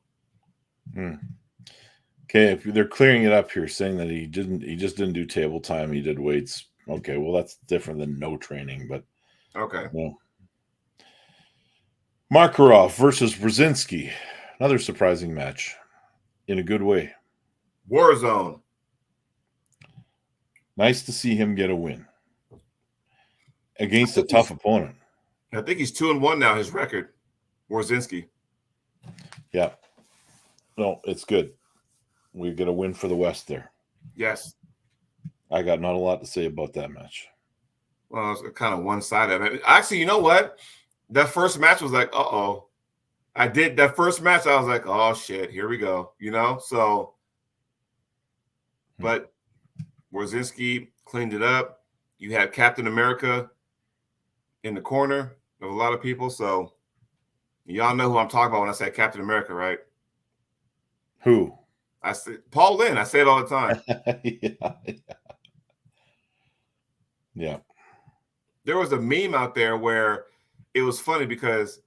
Okay, if they're clearing it up here, saying that he just didn't do table time, he did weights. Okay, well, that's different than no training, but okay. Makarov versus Brzezinski, another surprising match in a good way. Warzone. Nice to see him get a win against a tough opponent. I think he's 2-1 now, his record, Brzezinski. Yeah. No, it's good. We get a win for the West there. Yes. I got not a lot to say about that match. Well, it's kind of one-sided. Actually, you know what? That first match was like, uh-oh. That first match, I was like, oh, shit, here we go, So, but Brzezinski cleaned it up. You had Captain America in the corner of a lot of people. So, y'all know who I'm talking about when I say Captain America, right? Who? I said Paul Lynn. I say it all the time. Yeah. There was a meme out there where it was funny because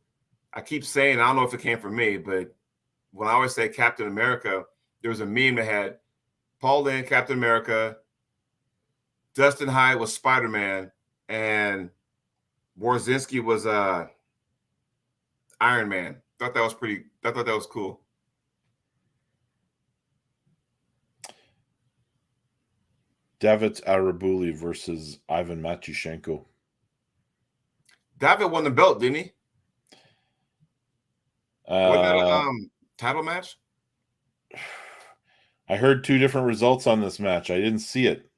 I keep saying, I don't know if it came from me, but when I always say Captain America, there was a meme that had Paul Lynn, Captain America, Dustin Hyde was Spider-Man, and Brzezinski was Iron Man. I thought that was cool. David Arabuli versus Ivan Matyushenko. David won the belt, didn't he? Wasn't that a title match? I heard two different results on this match. I didn't see it.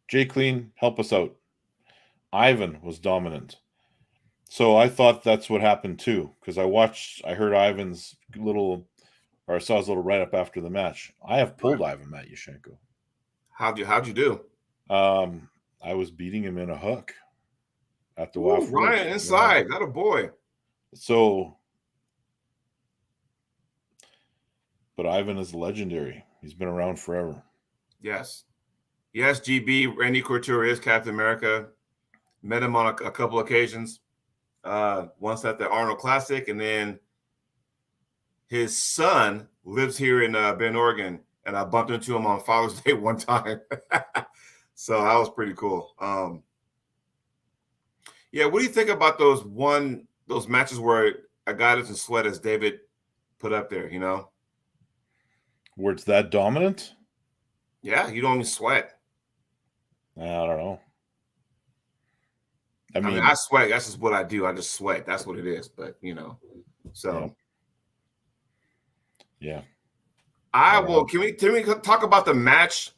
Jay Clean, help us out. Ivan was dominant. So I thought that's what happened too, because I heard Ivan's I saw his little write-up after the match. I have pulled Ivan Matyushenko. How'd you do? I was beating him in a hook at the WAF. Ryan inside, got a boy. So, but Ivan is legendary. He's been around forever. Yes, GB. Randy Couture is Captain America. Met him on a couple occasions. Once at the Arnold Classic, and then his son lives here in Bend, Oregon, and I bumped into him on Father's Day one time. So that was pretty cool. Yeah, what do you think about those matches where a guy doesn't sweat, as David put up there, Where it's that dominant? Yeah, you don't even sweat. I don't know. I mean, I sweat. That's just what I do. I just sweat. That's what it is. But, so. Yeah. I will. Can we talk about the match?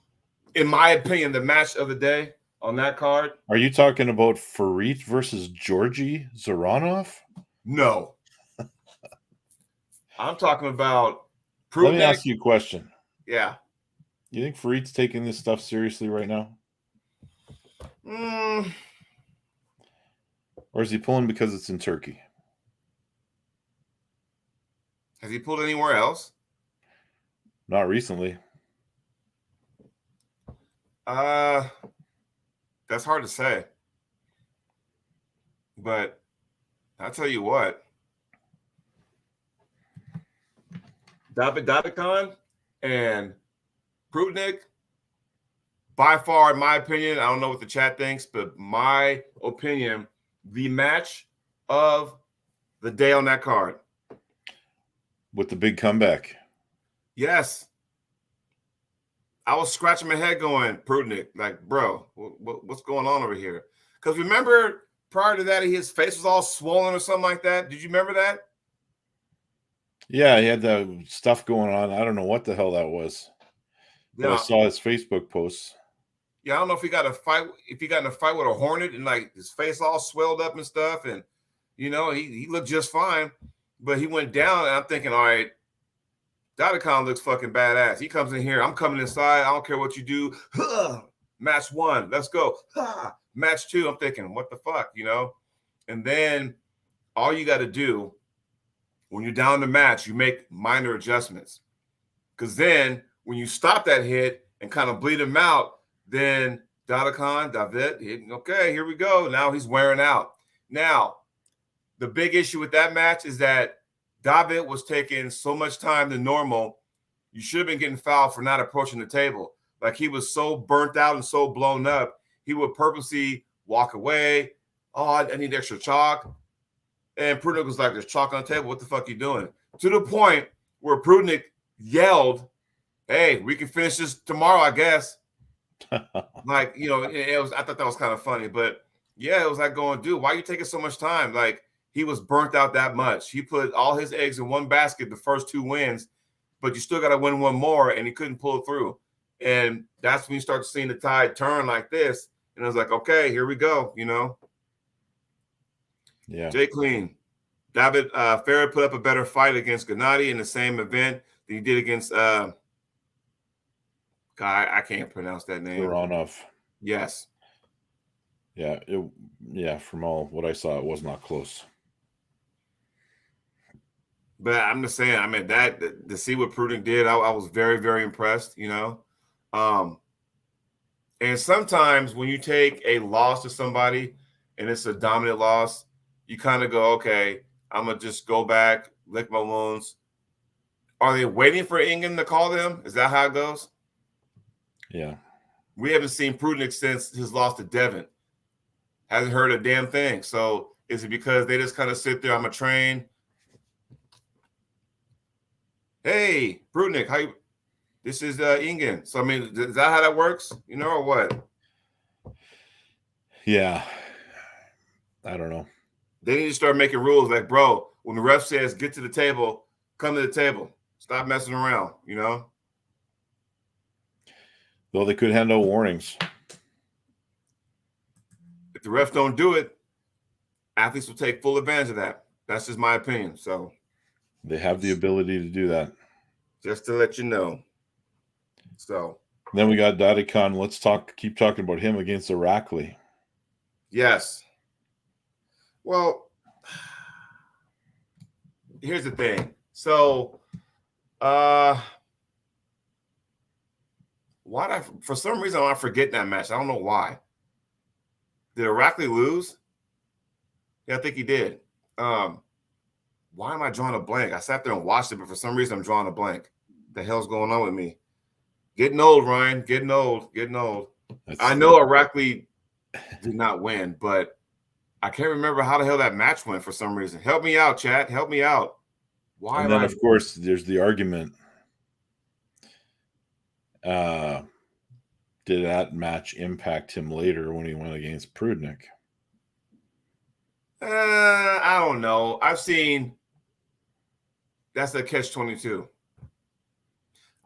In my opinion, the match of the day on that card. Are you talking about Farid versus Georgi Zoranov? No. I'm talking about Prudnik. Let me ask you a question. Yeah. You think Farid's taking this stuff seriously right now? Or is he pulling because it's in Turkey? Has he pulled anywhere else? Not recently. That's hard to say. But I'll tell you what. David and Prudnik, by far, in my opinion, I don't know what the chat thinks, but my opinion, the match of the day on that card. With the big comeback. Yes. I was scratching my head going, Prudnik, like, bro, what's going on over here? Because remember, prior to that, his face was all swollen or something like that. Did you remember that? Yeah, he had the stuff going on. I don't know what the hell that was. But I saw his Facebook posts. Yeah, I don't know if he got in a fight with a hornet and like his face all swelled up and stuff. And he looked just fine. But he went down, and I'm thinking, all right, Dotacon looks fucking badass. He comes in here. I'm coming inside. I don't care what you do. Match 1. Let's go. Match 2. I'm thinking, what the fuck, And then all you got to do when you're down the match, you make minor adjustments. Because then when you stop that hit and kind of bleed him out, then David, okay, here we go. Now he's wearing out. Now, the big issue with that match is that David was taking so much time than normal. You should have been getting fouled for not approaching the table. Like, he was so burnt out and so blown up, he would purposely walk away. Oh, I need extra chalk. And Prudnik was like, there's chalk on the table. What the fuck are you doing? To the point where Prudnik yelled, hey, we can finish this tomorrow, I guess. Like, I thought that was kind of funny. But, yeah, it was like going, dude, why are you taking so much time? Like, he was burnt out that much. He put all his eggs in one basket the first 2 wins, but you still got to win one more, and he couldn't pull it through. And that's when you start seeing the tide turn like this. And it was like, okay, here we go, Yeah. Jay Clean. David Farah put up a better fight against Gennady in the same event that he did against God, I can't pronounce that name. Zoranov. Yes. Yeah, from all what I saw, it was not close. But I'm just saying, I mean, that to see what Prudnik did, I was very, very impressed, And sometimes when you take a loss to somebody and it's a dominant loss, you kind of go, okay, I'm going to just go back, lick my wounds. Are they waiting for Ingen to call them? Is that how it goes? Yeah. We haven't seen Prudnik since his loss to Devin. Hasn't heard a damn thing. So is it because they just kind of sit there, I'm a train? Hey, Prudnik, how you? This is Ingen. So, I mean, is that how that works? Or what? Yeah. I don't know. They need to start making rules like, bro, when the ref says get to the table, come to the table. Stop messing around, Though they could hand out warnings. If the refs don't do it, athletes will take full advantage of that. That's just my opinion. So they have the ability to do that. Just to let you know. So then we got Dotacon. Let's keep talking about him against Irakli. Yes. Well, here's the thing. So for some reason I forget that match. I don't know why. Did Irakli lose? Yeah, I think he did. Why am I drawing a blank? I sat there and watched it, but for some reason I'm drawing a blank. The hell's going on with me? Getting old, Ryan. Getting old. I know Irakli did not win, but I can't remember how the hell that match went for some reason. Help me out, chat. Help me out. Why? And then, of course, there's the argument. Did that match impact him later when he went against Prudnik? I don't know. I've seen that's a catch-22.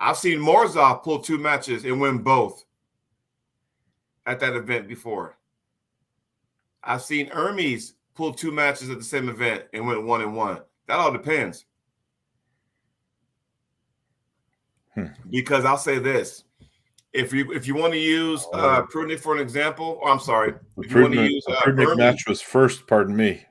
I've seen Morozov pull 2 matches and win both at that event before. I've seen Hermes pull 2 matches at the same event and win 1-1. That all depends. Because I'll say this. If you want to use Prudnick for an example, or I'm sorry, if you want to use Prudnick match was first, pardon me.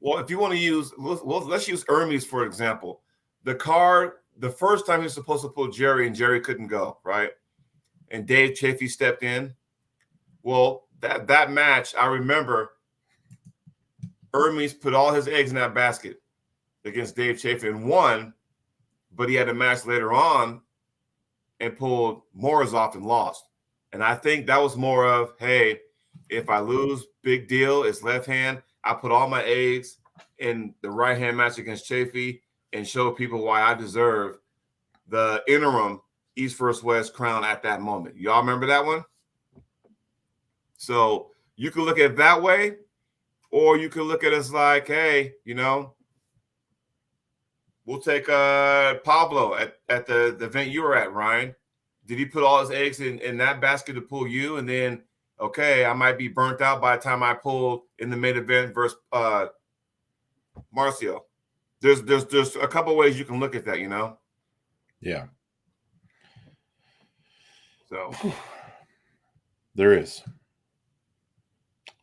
Well, if you want to use, let's use Hermes for example. The first time he was supposed to pull Jerry and Jerry couldn't go, right? And Dave Chafee stepped in. Well, that match, I remember Hermes put all his eggs in that basket against Dave Chafee and won, but he had a match later on and pulled Morozov and lost. And I think that was more of, hey, if I lose, big deal. It's left hand. I put all my eggs in the right hand match against Chafee and show people why I deserve the interim East vs. West crown at that moment. Y'all remember that one? So you can look at it that way, or you can look at it as like, hey, we'll take Pablo at the event you were at, Ryan. Did he put all his eggs in that basket to pull you? And then, okay, I might be burnt out by the time I pulled in the main event versus Marcio. There's a couple ways you can look at that, Yeah. So there is.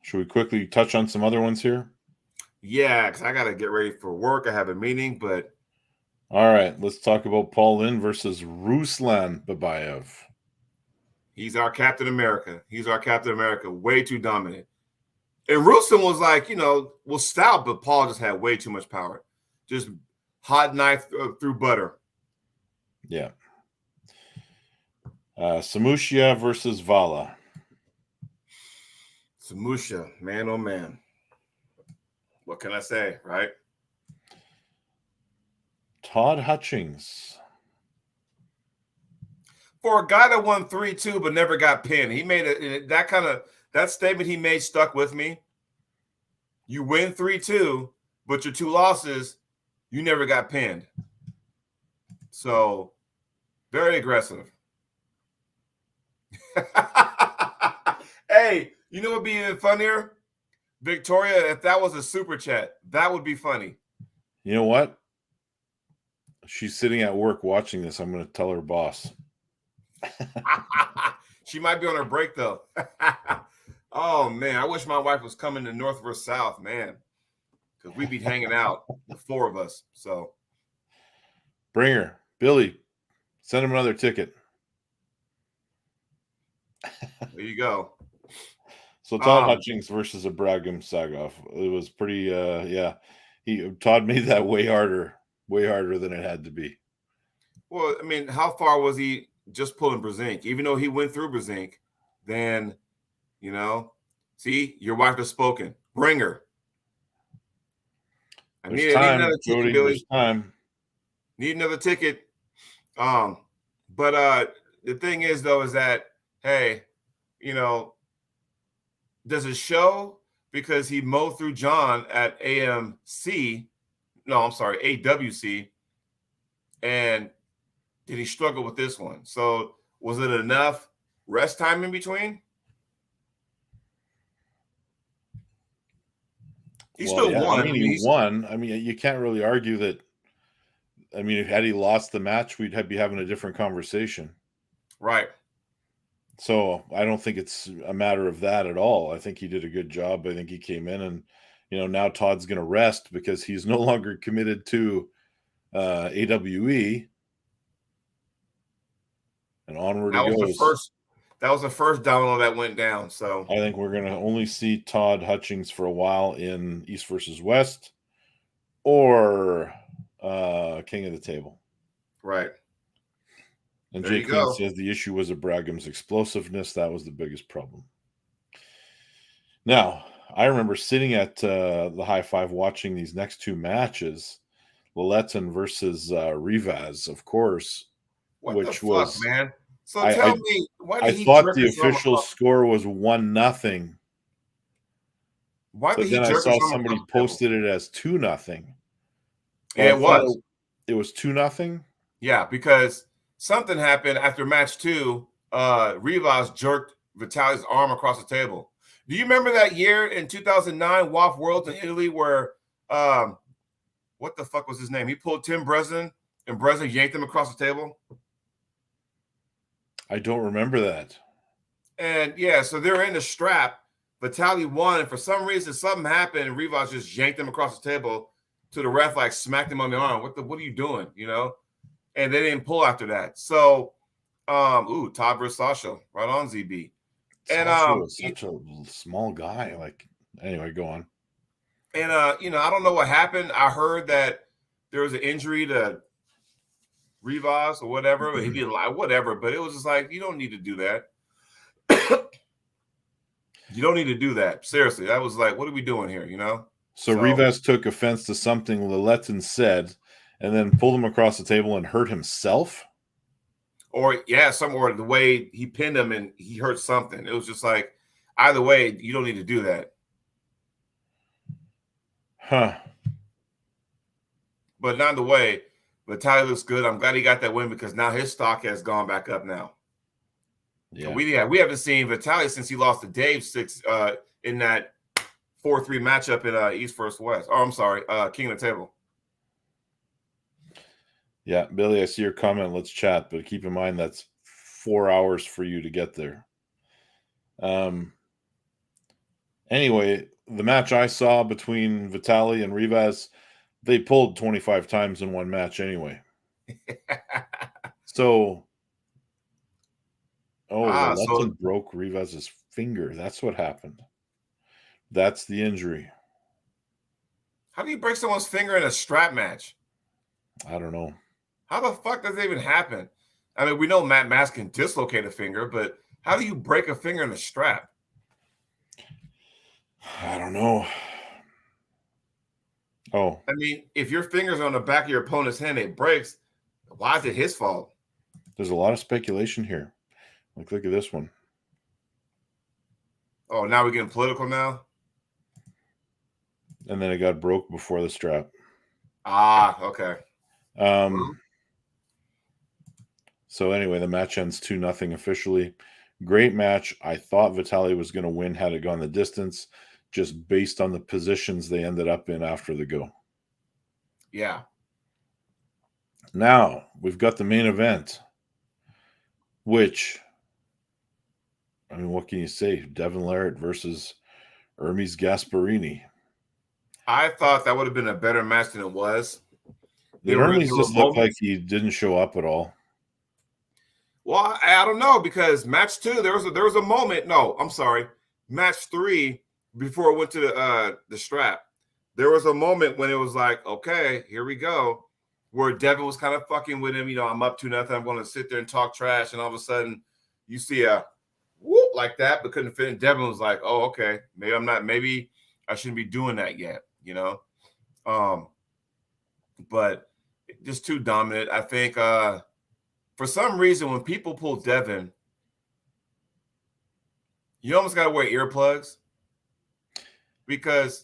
Should we quickly touch on some other ones here? Yeah, because I got to get ready for work. I have a meeting, but. All right, let's talk about Paul Lynn versus Ruslan Babayev. He's our Captain America. Way too dominant. And Ruslan was like, was stout, but Paul just had way too much power. Just hot knife through butter. Yeah. Samusha versus Vala. Samusha, man, oh man. What can I say, right? Todd Hutchings. For a guy that won 3-2 but never got pinned, he made that statement he made stuck with me. You win 3-2, but your 2 losses, you never got pinned. So, very aggressive. Hey, you know what would be even funnier? Victoria, if that was a super chat, that would be funny. You know what? She's sitting at work watching this. I'm going to tell her boss. She might be on her break, though. Oh, man. I wish my wife was coming to North versus South, man. Because we'd be hanging out, the 4 of us. So, bring her. Billy, send him another ticket. There you go. So Todd Hutchings versus Ibrahim Sagov. It was pretty Todd made that way harder than it had to be. Well, I mean, how far was he just pulling Brzezinski? Even though he went through Brzezinski, then, see, your wife has spoken. Bring her. I need another ticket, Billy. There's time. Need another ticket. But the thing is, though, is that, hey, does it show because he mowed through John at AWC, and did he struggle with this one? So was it enough rest time in between? He still won. He won. I mean, you can't really argue that. I mean, had he lost the match, we'd be having a different conversation. Right. So I don't think it's a matter of that at all. I think he did a good job. I think he came in and, now Todd's going to rest because he's no longer committed to AWE. And onward he goes. That was the first domino that went down. So I think we're going to only see Todd Hutchings for a while in East versus West or King of the Table. Right. And Jay Queen says the issue was Ibrahim's explosiveness. That was the biggest problem. Now, I remember sitting at the High Five watching these next 2 matches, Laletin versus Rivas, of course, man. So tell me, why did he thought the official score was 1-0. But then I saw somebody posted it as 2-0. Yeah, it was. It was 2-0? Yeah, because something happened after match 2. Rivas jerked Vitali's arm across the table. Do you remember that year in 2009 WAF Worlds in Italy where what the fuck was his name? He pulled Tim Breslin and Breslin yanked him across the table. I don't remember that. And yeah, so they're in the strap. Vitali won, and for some reason, something happened, and Rivas just yanked him across the table to the ref, like smacked him on the arm. What are you doing? You know? And they didn't pull after that. So, Todd versus Sasha, right on ZB. And Sasha was such a small guy. Like, anyway, go on. And I don't know what happened. I heard that there was an injury to Rivas or whatever, but he didn't lie, whatever. But it was just like, you don't need to do that. You don't need to do that. Seriously, that was like, what are we doing here? You know. So Rivas took offense to something Lilleton said, and then pulled him across the table and hurt himself. Or the way he pinned him and he hurt something. It was just like, either way, you don't need to do that. Huh. But either way, Vitali looks good. I'm glad he got that win because now his stock has gone back up now. Yeah. We haven't seen Vitali since he lost to Dave in that 4-3 matchup in East vs. West. Oh, I'm sorry, King of the Table. Yeah, Billy, I see your comment. Let's chat, but keep in mind that's 4 hours for you to get there. Anyway, the match I saw between Vitali and Rivas, they pulled 25 times in one match anyway. So, Lutton broke Rivas' finger. That's what happened. That's the injury. How do you break someone's finger in a strap match? I don't know. How the fuck does that even happen? I mean, we know Matt Mass can dislocate a finger, but how do you break a finger in a strap? I don't know. Oh. I mean, if your finger's on the back of your opponent's hand, it breaks. Why is it his fault? There's a lot of speculation here. Like, look at this one. Oh, now we're getting political now? And then it got broke before the strap. Ah, okay. So anyway, the match ends 2-0 officially. Great match. I thought Vitali was going to win had it gone the distance, just based on the positions they ended up in after the go. Yeah. Now, we've got the main event, which, I mean, what can you say? Devin Larratt versus Hermes Gasparini. I thought that would have been a better match than it was. Hermes just looked like he didn't show up at all. Well, I don't know, because match 2, there was a moment. No, I'm sorry. Match 3, before it went to the strap, there was a moment when it was like, okay, here we go, where Devin was kind of fucking with him. You know, I'm up 2-0. I'm going to sit there and talk trash, and all of a sudden, you see a whoop like that, but couldn't fit. And Devin was like, oh, okay, maybe I shouldn't be doing that yet. You know, but just too dominant. I think for some reason, when people pull Devin, you almost got to wear earplugs, because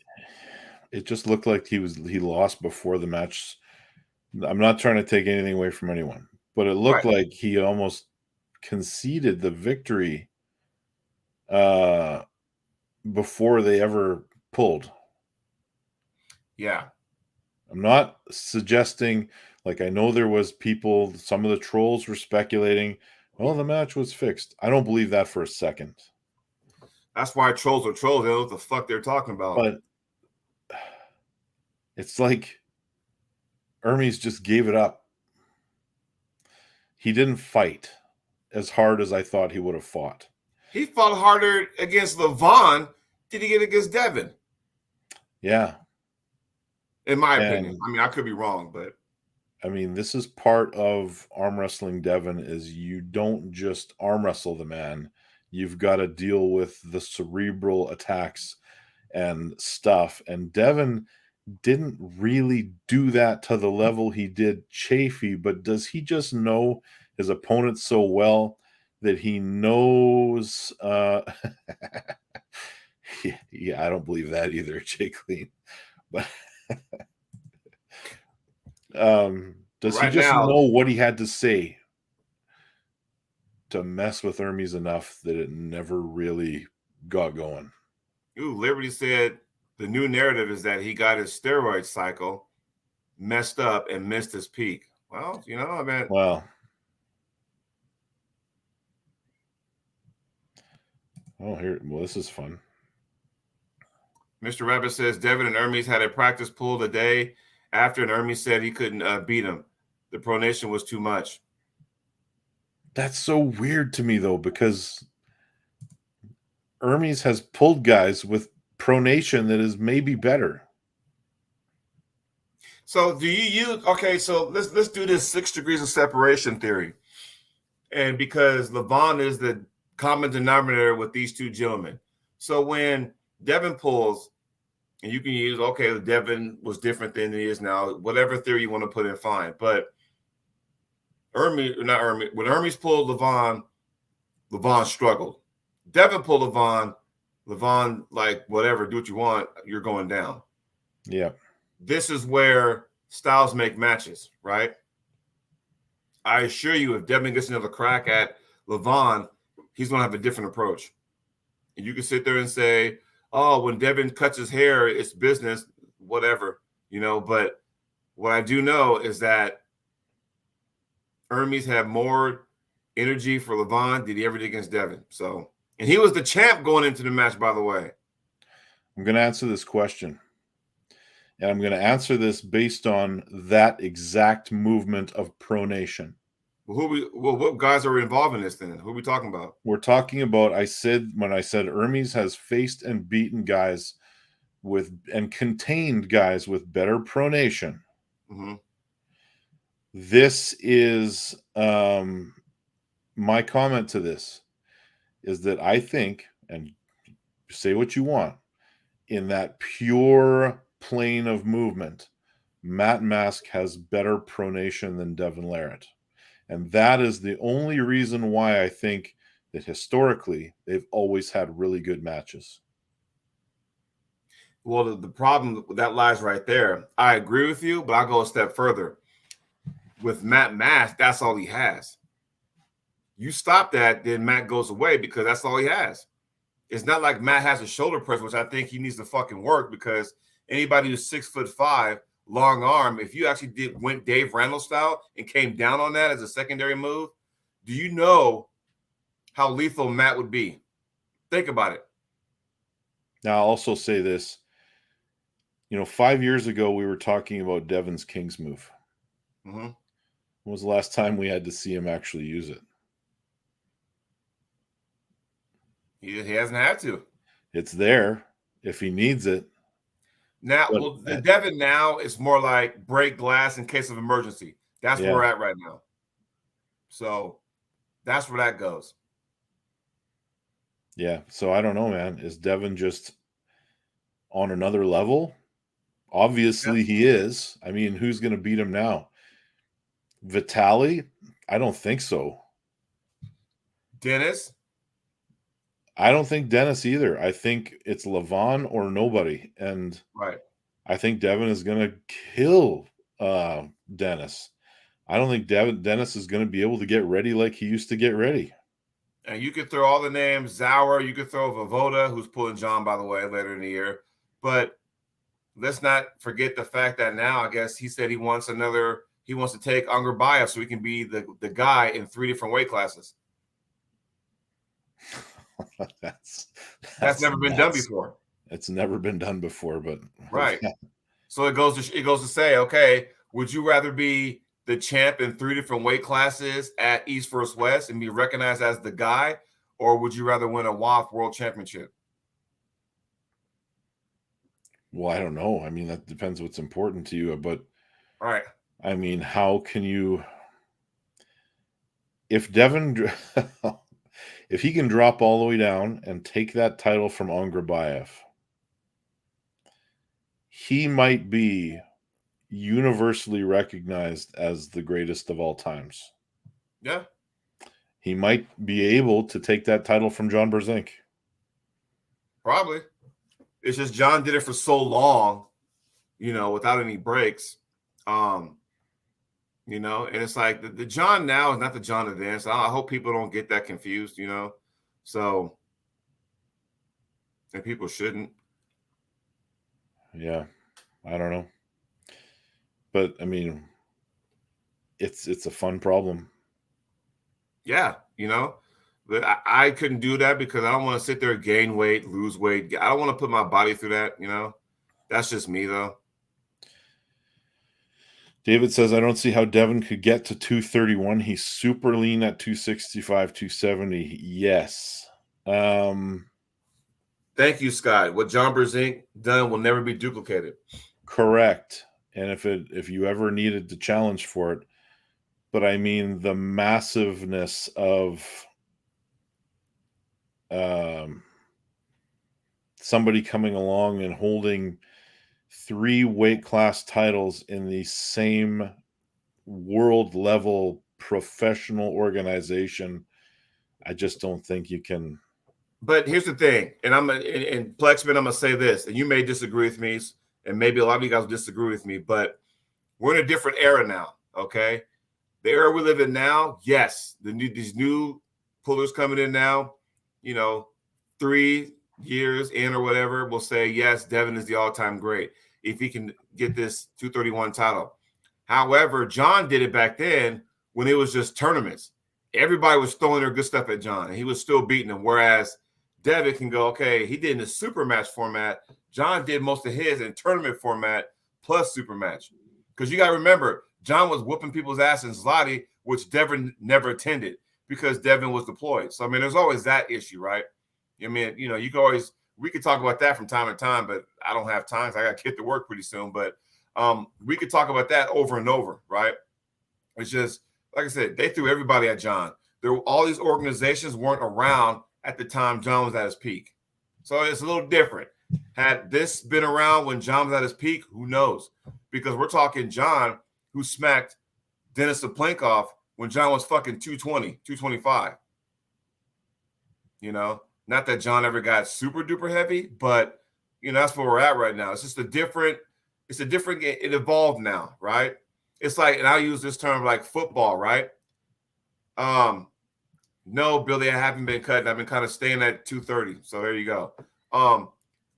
it just looked like he lost before the match. I'm not trying to take anything away from anyone, but it looked like he almost conceded the victory before they ever pulled. Yeah. I'm not suggesting, like, I know there was people, some of the trolls were speculating, well, the match was fixed. I don't believe that for a second. That's why trolls are trolls. They don't know what the fuck they're talking about. But it's like Hermes just gave it up. He didn't fight as hard as I thought he would have fought. He fought harder against Levon than he did against Devin. Yeah. In my opinion. I mean, I could be wrong, but I mean, this is part of arm wrestling, Devin, is you don't just arm wrestle the man. You've got to deal with the cerebral attacks and stuff. And Devin didn't really do that to the level he did Chafee, but does he just know his opponent so well that he knows yeah, I don't believe that either, Jay Clean. But Does he Right just now, know what he had to say to mess with Hermes enough that it never really got going? Liberty said the new narrative is that he got his steroid cycle messed up and missed his peak. Well, I mean, Well, this is fun. Mr. Rabbit says Devin and Hermes had a practice pool the day after, and Hermes said he couldn't beat him. The pronation was too much. That's so weird to me, though, because Hermes has pulled guys with pronation that is maybe better. So do you use okay? So let's do this 6 degrees of separation theory, and because Levon is the common denominator with these two gentlemen. So when Devin pulls, and you can use Devin was different than he is now. Whatever theory you want to put in, fine. But not Hermes. When Hermes pulled Levon, Levon struggled. Devin pulled Levon like whatever, do what you want. You're going down. Yeah. This is where styles make matches, right? I assure you, if Devin gets another crack at Levon, he's going to have a different approach. And you can sit there and say, oh, when Devin cuts his hair, it's business, whatever, But what I do know is that Hermes had more energy for Levon than he ever did against Devin. So, and he was the champ going into the match, by the way. I'm going to answer this question. And I'm going to answer this based on that exact movement of pronation. What guys are involved in this then? Who are we talking about? We're talking about, when I said Hermes has faced and beaten guys and contained guys with better pronation. Mm-hmm. This is my comment to this is that I think, and say what you want, in that pure plane of movement, Matt Mask has better pronation than Devin Larratt. And that is the only reason why I think that historically they've always had really good matches. Well, the problem that lies right there. I agree with you, but I'll go a step further. With Matt Mask, that's all he has. You stop that, then Matt goes away because that's all he has. It's not like Matt has a shoulder press, which I think he needs to fucking work, because anybody who's 6'5", long arm, if you actually went Dave Randall style and came down on that as a secondary move, do you know how lethal Matt would be? Think about it. Now, I'll also say this. 5 years ago, we were talking about Devin's King's move. Mm-hmm. When was the last time we had to see him actually use it? He hasn't had to. It's there if he needs it. Now, the Devin now is more like break glass in case of emergency. That's where we're at right now. So that's where that goes. Yeah. So I don't know, man. Is Devin just on another level? Obviously he is. I mean, who's going to beat him now? Vitaly? I don't think so. Dennis? I don't think Dennis either. I think it's Levon or nobody. And right. I think Devin is going to kill Dennis. I don't think Dennis is going to be able to get ready like he used to get ready. And you could throw all the names, Zauer, you could throw Vovoda, who's pulling John, by the way, later in the year. But let's not forget the fact that now, I guess he said he wants to take Armwrestling so he can be the guy in 3 different weight classes. That's never been done before. It's never been done before, but right. So it goes to say, okay, would you rather be the champ in 3 different weight classes at East versus West and be recognized as the guy, or would you rather win a WAF World Championship? Well, I don't know. I mean, that depends what's important to you, but right. I mean, how can you, if Devin, if he can drop all the way down and take that title from Armwrestling, he might be universally recognized as the greatest of all times. Yeah. He might be able to take that title from John Brzenk. Probably. It's just John did it for so long, without any breaks. you know, and it's like the John now is not the John of then. So I hope people don't get that confused, you know. So, and people shouldn't. Yeah, I don't know, but I mean, it's a fun problem. Yeah, you know, but I couldn't do that because I don't want to sit there, gain weight, lose weight. I don't want to put my body through that, you know. That's just me, though. David says, I don't see how Devin could get to 231. He's super lean at 265, 270. Yes. Thank you, Scott. What John Brzezinski done will never be duplicated. Correct. And if you ever needed to challenge for it, but I mean the massiveness of somebody coming along and holding 3 weight class titles in the same world level professional organization. I just don't think you can. But here's the thing, and in Plexman, I'm gonna say this, and you may disagree with me, and maybe a lot of you guys will disagree with me, but we're in a different era now. Okay, the era we live in now, yes, these new pullers coming in now, you know, 3 years in or whatever, will say yes, Devin is the all-time great if he can get this 231 title. However, John did it back then when it was just tournaments. Everybody was throwing their good stuff at John, and he was still beating them. Whereas Devin can go, okay, he did in the super match format. John did most of his in tournament format plus super match. Because you got to remember, John was whooping people's ass in Zloty, which Devin never attended because Devin was deployed. So, I mean, there's always that issue, right? I mean, you know, you can always, we could talk about that from time to time, but I don't have time. So I got to get to work pretty soon. But we could talk about that over and over, right? It's just, like I said, they threw everybody at John. All these organizations weren't around at the time John was at his peak. So it's a little different. Had this been around when John was at his peak, who knows? Because we're talking John, who smacked Dennis Saplenkov when John was fucking 220, 225. You know, not that John ever got super duper heavy, but, you know, that's where we're at right now. It's just a different game. It evolved now, right? It's like, and I'll use this term like football, right? No, Billy, I haven't been cut. I've been kind of staying at 230. So there you go.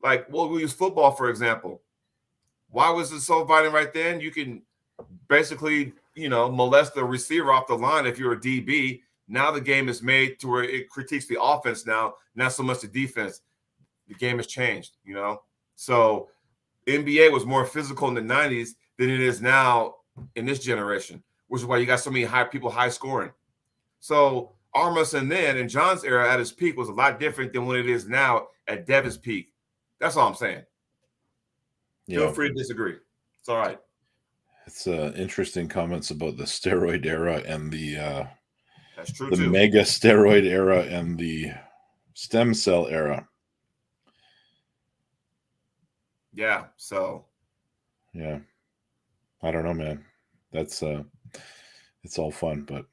Like, well, we use football, for example. Why was it so violent right then? You can basically, you know, molest the receiver off the line if you're a DB. Now the game is made to where it critiques the offense now, not so much the defense. The game has changed, you know? So NBA was more physical in the 90s than it is now in this generation, which is why you got so many high scoring. So Armwrestling then in John's era at his peak was a lot different than what it is now at Devin's peak. That's all I'm saying. Yeah. Feel free to disagree. It's all right. It's interesting comments about the steroid era and the that's true the too. mega steroid era and the stem cell era. Yeah. So. Yeah. I don't know, man. That's it's all fun, but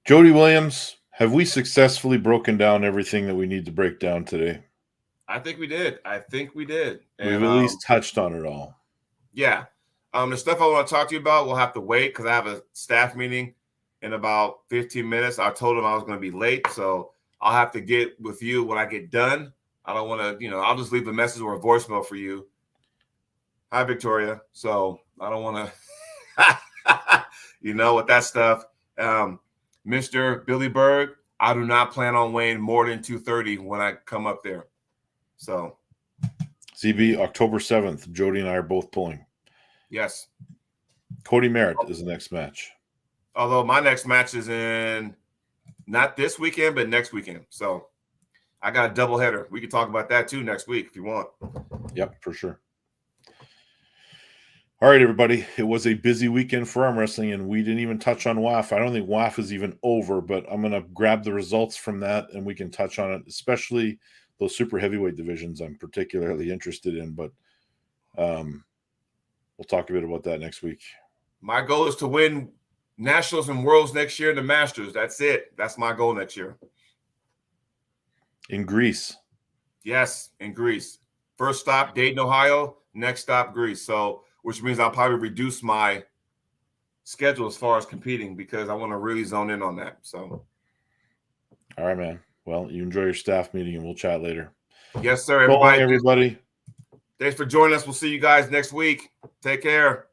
Jody Williams, have we successfully broken down everything that we need to break down today? I think we did. And, we've at least touched on it all. Yeah. The stuff I want to talk to you about, we'll have to wait because I have a staff meeting in about 15 minutes. I told him I was going to be late, so I'll have to get with you when I get done. I don't want to, you know, I'll just leave a message or a voicemail for you. Hi, Victoria. So I don't want to, you know, with that stuff. Mr. Billy Berg, I do not plan on weighing more than 230 when I come up there. So. CB, October 7th, Jody and I are both pulling. Yes. Cody Merritt is the next match. Although my next match is in not this weekend, but next weekend. So I got a double header. We can talk about that too next week if you want. Yep, for sure. All right, everybody. It was a busy weekend for arm wrestling, and we didn't even touch on WAF. I don't think WAF is even over, but I'm going to grab the results from that, and we can touch on it, especially those super heavyweight divisions I'm particularly interested in. But we'll talk a bit about that next week. My goal is to win Nationals and Worlds next year and the Masters. That's it. That's my goal next year. In Greece. Yes, in Greece. First stop, Dayton, Ohio. Next stop, Greece. So, which means I'll probably reduce my schedule as far as competing, because I want to really zone in on that. So, all right, man. Well, you enjoy your staff meeting, and we'll chat later. yes, sir. So long, everybody. Thanks for joining us. We'll see you guys next week. Take care.